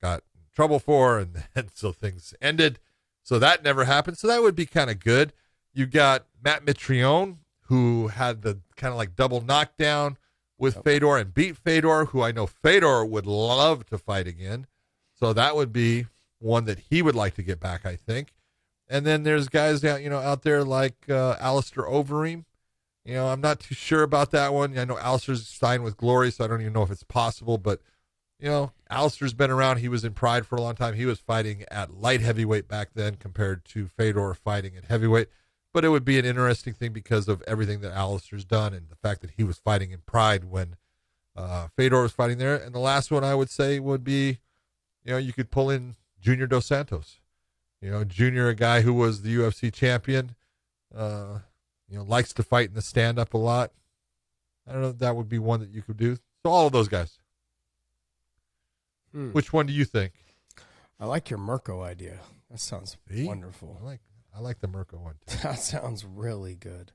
got in trouble for, and then so things ended. So that never happened. So that would be kind of good. You got Matt Mitrione, who had the kind of like double knockdown with Fedor and beat Fedor, who I know Fedor would love to fight again. So that would be one that he would like to get back, I think. And then there's guys out there like Alistair Overeem. I'm not too sure about that one. I know Alistair's signed with Glory, so I don't even know if it's possible. But, Alistair's been around. He was in Pride for a long time. He was fighting at light heavyweight back then compared to Fedor fighting at heavyweight. But it would be an interesting thing because of everything that Alistair's done and the fact that he was fighting in Pride when Fedor was fighting there. And the last one I would say would be, you could pull in Junior Dos Santos. Junior, a guy who was the UFC champion, likes to fight in the stand-up a lot. I don't know if that would be one that you could do. So all of those guys. Which one do you think? I like your Mirko idea. That sounds wonderful. I like the Mirko one too. That sounds really good.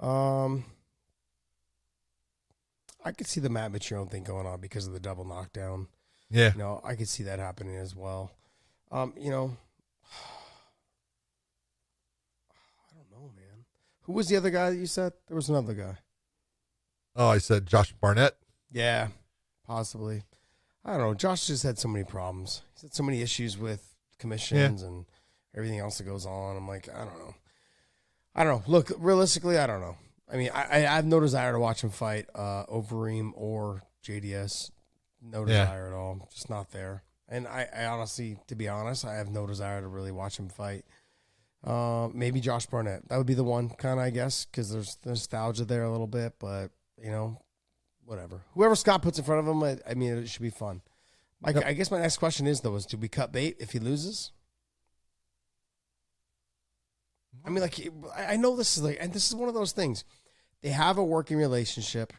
I could see the Matt Mitrione thing going on because of the double knockdown. Yeah. I could see that happening as well. I don't know, man. Who was the other guy that you said? There was another guy. Oh, I said Josh Barnett. Yeah, possibly. I don't know. Josh just had so many problems. He's had so many issues with commissions and everything else that goes on. I'm like, I don't know. Look, realistically, I don't know. I mean, I have no desire to watch him fight Overeem or JDS. No desire at all. Just not there. And I honestly, to be honest, I have no desire to really watch him fight. Maybe Josh Barnett. That would be the one, kind of, I guess, because there's nostalgia there a little bit. But, whatever. Whoever Scott puts in front of him, I mean, it should be fun. I guess my next question is, though, do we cut bait if he loses? I mean, I know this is and this is one of those things. They have a working relationship.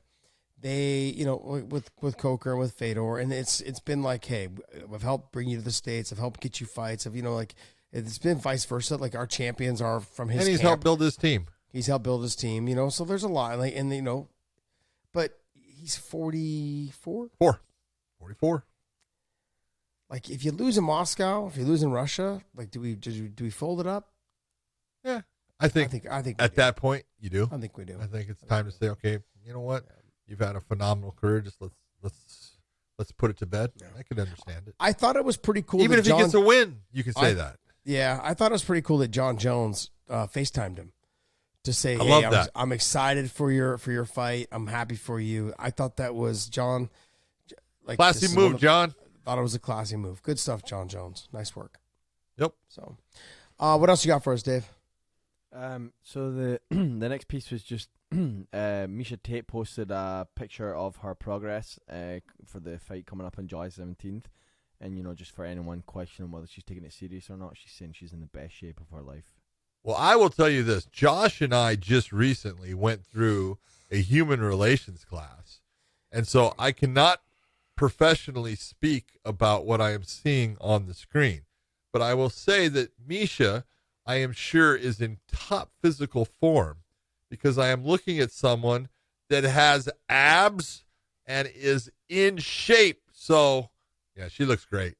They, with Coker and with Fedor, and it's been like, hey, I've helped bring you to the States. I've helped get you fights. It's been vice versa. Like our champions are from his. And he's camp. helped build his team. He's helped build his team. So there's a lot. But he's 44. 44. Like if you lose in Moscow, if you lose in Russia, do we fold it up? Yeah, I think at that point you do. I think we do. I think it's time to say, okay, you know what? You've had a phenomenal career. Just let's put it to bed. Yeah. I can understand it. I thought it was pretty cool. Even if he gets a win, you can say that. Yeah, I thought it was pretty cool that John Jones FaceTimed him to say, I "Hey, love that. I'm excited for your fight. I'm happy for you." I thought that was John. Classy move, John. Thought it was a classy move. Good stuff, John Jones. Nice work. Yep. So, what else you got for us, Dave? So the the next piece was just Misha Tate posted a picture of her progress for the fight coming up on July 17th. And, just for anyone questioning whether she's taking it serious or not, she's saying she's in the best shape of her life. Well, I will tell you this. Josh and I just recently went through a human relations class. And so I cannot professionally speak about what I am seeing on the screen. But I will say that Misha, I am sure, is in top physical form because I am looking at someone that has abs and is in shape. So, yeah, she looks great.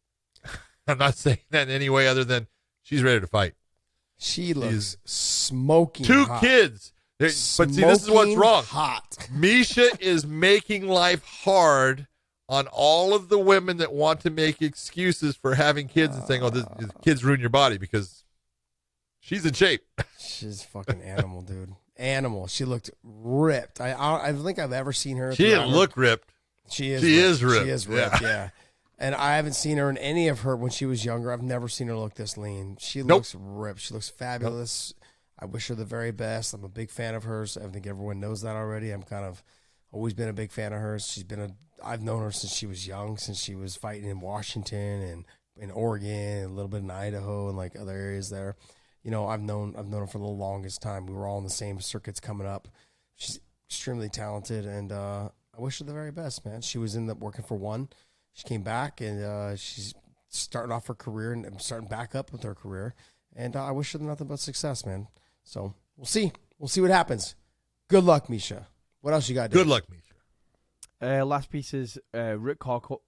I'm not saying that in any way other than she's ready to fight. She looks smoking Two hot. kids. But see, this is what's wrong. Hot. Misha is making life hard on all of the women that want to make excuses for having kids and saying, this kids ruin your body because she's in shape. She's a fucking animal, dude. Animal. She looked ripped. I don't think I've ever seen her. She didn't look ripped. She is ripped. She is ripped, yeah. And I haven't seen her in any of her when she was younger. I've never seen her look this lean. She looks ripped. She looks fabulous. I wish her the very best. I'm a big fan of hers. I think everyone knows that already. I'm kind of always been a big fan of hers. I've known her since she was young, since she was fighting in Washington and in Oregon, and a little bit in Idaho and like other areas there. I've known her for the longest time. We were all in the same circuits coming up. She's extremely talented, and I wish her the very best, man. She was working for One. She came back, and she's starting off her career and starting back up with her career. And I wish her nothing but success, man. So we'll see. We'll see what happens. Good luck, Misha. What else you got, Dave? Good luck, Misha. Last piece is Rockhold.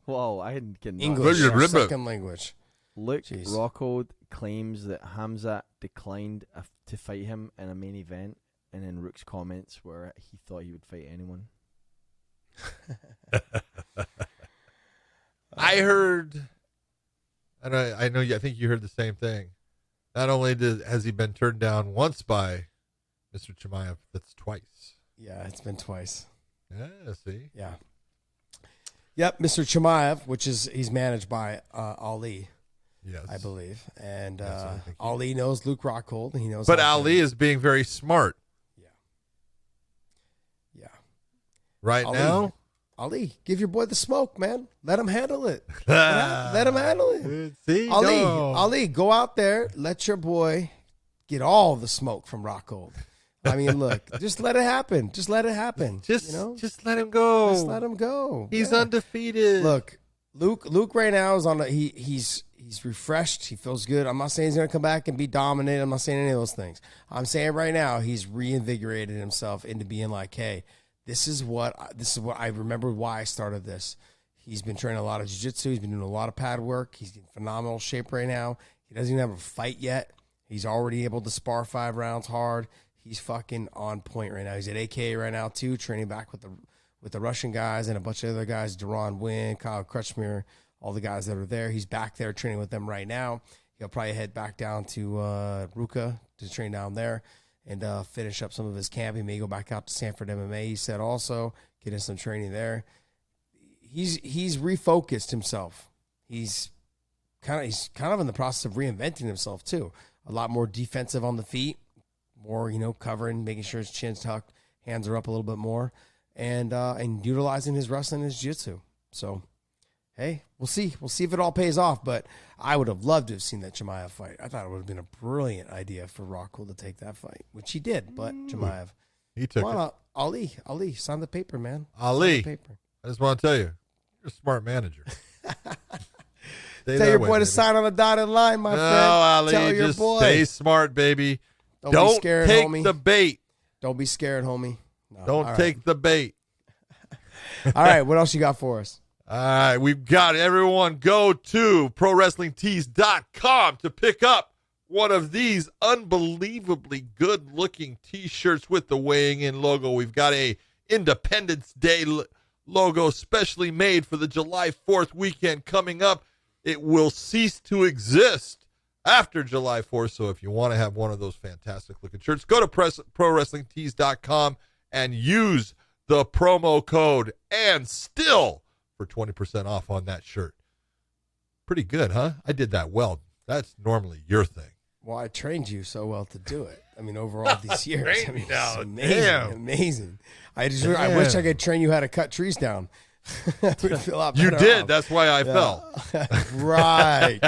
Whoa, I didn't get English, our second language. Rockhold claims that Khamzat declined to fight him in a main event, and then Rook's comments were he thought he would fight anyone. I heard, and I know I think you heard the same thing. Not only has he been turned down once by Mr. Chimaev, that's twice. Yeah, it's been twice. Yeah, see? Yeah. Yep, Mr. Chimaev, he's managed by Ali. Yes. I believe. And Yes, Ali knows Luke Rockhold. He knows. But Ali is being very smart. Yeah. Right now? Ali, give your boy the smoke, man. Let him handle it. Let him handle it. See? Ali, go out there. Let your boy get all the smoke from Rockhold. I mean, look, just let it happen. Just let it happen. Just let him go. Just let him go. He's undefeated. Look, Luke right now is on he's refreshed. He feels good. I'm not saying he's going to come back and be dominant. I'm not saying any of those things. I'm saying right now he's reinvigorated himself into being like, hey, this is what I remember why I started this. He's been training a lot of jiu-jitsu. He's been doing a lot of pad work. He's in phenomenal shape right now. He doesn't even have a fight yet. He's already able to spar 5 rounds hard. He's fucking on point right now. He's at AK right now too, training back with the Russian guys and a bunch of other guys, Duran Wynn, Kyle Crutchmere, all the guys that are there. He's back there training with them right now. He'll probably head back down to Ruka to train down there and finish up some of his camp. He may go back out to Sanford MMA, he said also, get in some training there. He's refocused himself. He's kind of in the process of reinventing himself too. A lot more defensive on the feet, more, covering, making sure his chin's tucked, hands are up a little bit more, and utilizing his wrestling and his jiu-jitsu. So, hey, we'll see. We'll see if it all pays off, but I would have loved to have seen that Chimaev fight. I thought it would have been a brilliant idea for Rockhold to take that fight, which he did, but Chimaev. He took it. Ali, sign the paper, man. Ali, sign the paper. I just want to tell you, you're a smart manager. Tell your boy to sign on the dotted line, my friend. Ali, tell your just boy. stay smart, baby. Don't be scared, take homie. the bait. Don't be scared, homie. No, Don't take the bait. All right, what else you got for us? All right, we've got everyone go to ProWrestlingTees.com to pick up one of these unbelievably good-looking T-shirts with the weighing in logo. We've got a Independence Day logo specially made for the July 4th weekend coming up. It will cease to exist after July 4th, so if you want to have one of those fantastic-looking shirts, go to ProWrestlingTees.com and use the promo code and still for 20% off on that shirt. Pretty good, huh? I did that well. That's normally your thing. Well, I trained you so well to do it. I mean, over all these years. I mean, now, it's amazing. damn. Amazing. I wish I could train you how to cut trees down. It would feel a lot You better did. off. That's why I fell. Right.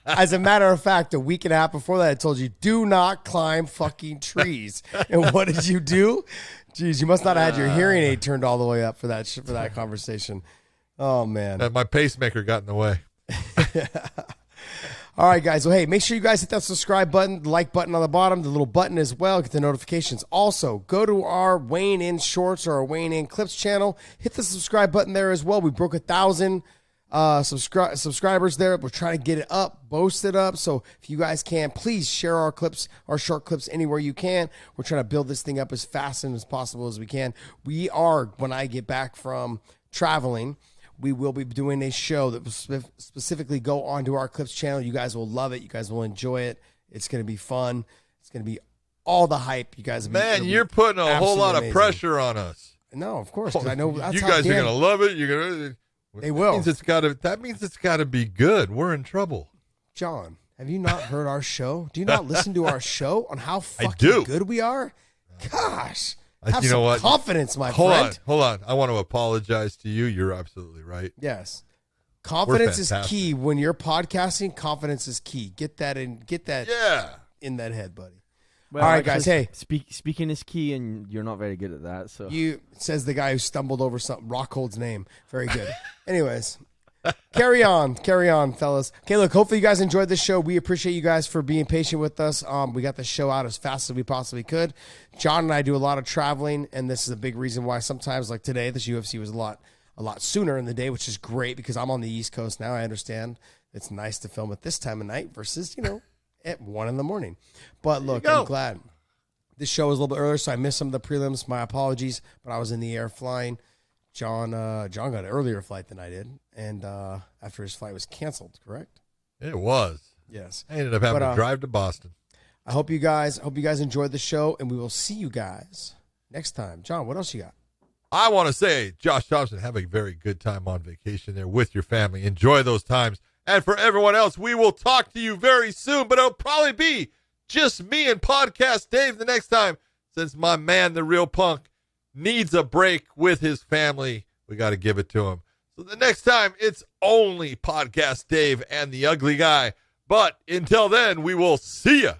As a matter of fact, a week and a half before that, I told you, do not climb fucking trees. And what did you do? Jeez, you must not have had your hearing aid turned all the way up for that conversation. Oh, man. My pacemaker got in the way. All right, guys. Well, hey, make sure you guys hit that subscribe button, the like button on the bottom, the little button as well. Get the notifications. Also, go to our Weighing In Shorts or our Weighing In Clips channel. Hit the subscribe button there as well. We broke 1,000 subscribers there. We're trying to get it up, boast it up. So if you guys can, please share our clips, our short clips anywhere you can. We're trying to build this thing up as fast and as possible as we can. We are, when I get back from traveling, we will be doing a show that will specifically go onto our Clips channel. You guys will love it. You guys will enjoy it. It's going to be fun. It's going to be all the hype. You guys will Man, you're putting a whole lot amazing. of pressure on us. No, of course, because I know that's you how guys are Dan- going to love it. You're going to. They will. That means it's got to be good. We're in trouble. John, have you not heard our show? Do you not listen to our show on how I fucking do. good we are? Gosh. Have you know some what? confidence, my Hold friend. on. I want to apologize to you. You're absolutely right. Yes. Confidence is fantastic. key. When you're podcasting, confidence is key. Get that in that head, buddy. Well, All right, guys, actually, hey. Speaking is key, and you're not very good at that. So Says the guy who stumbled over something. Rockhold's name. Very good. Anyways, carry on, fellas. Okay, look, hopefully you guys enjoyed this show. We appreciate you guys for being patient with us. We got the show out as fast as we possibly could. John and I do a lot of traveling, and this is a big reason why sometimes, like today, this UFC was a lot sooner in the day, which is great because I'm on the East Coast now. I understand it's nice to film at this time of night versus, at 1 a.m. But look, I'm glad. This show was a little bit earlier, so I missed some of the prelims. My apologies, but I was in the air flying. John got an earlier flight than I did, and after his flight was canceled, correct? It was. Yes. I ended up having to drive to Boston. I hope you guys enjoyed the show, and we will see you guys next time. John, what else you got? I want to say, Josh Thompson, have a very good time on vacation there with your family. Enjoy those times. And for everyone else, we will talk to you very soon, but it'll probably be just me and Podcast Dave the next time, since my man, the real punk, needs a break with his family. We got to give it to him. So the next time, it's only Podcast Dave and the ugly guy. But until then, we will see ya.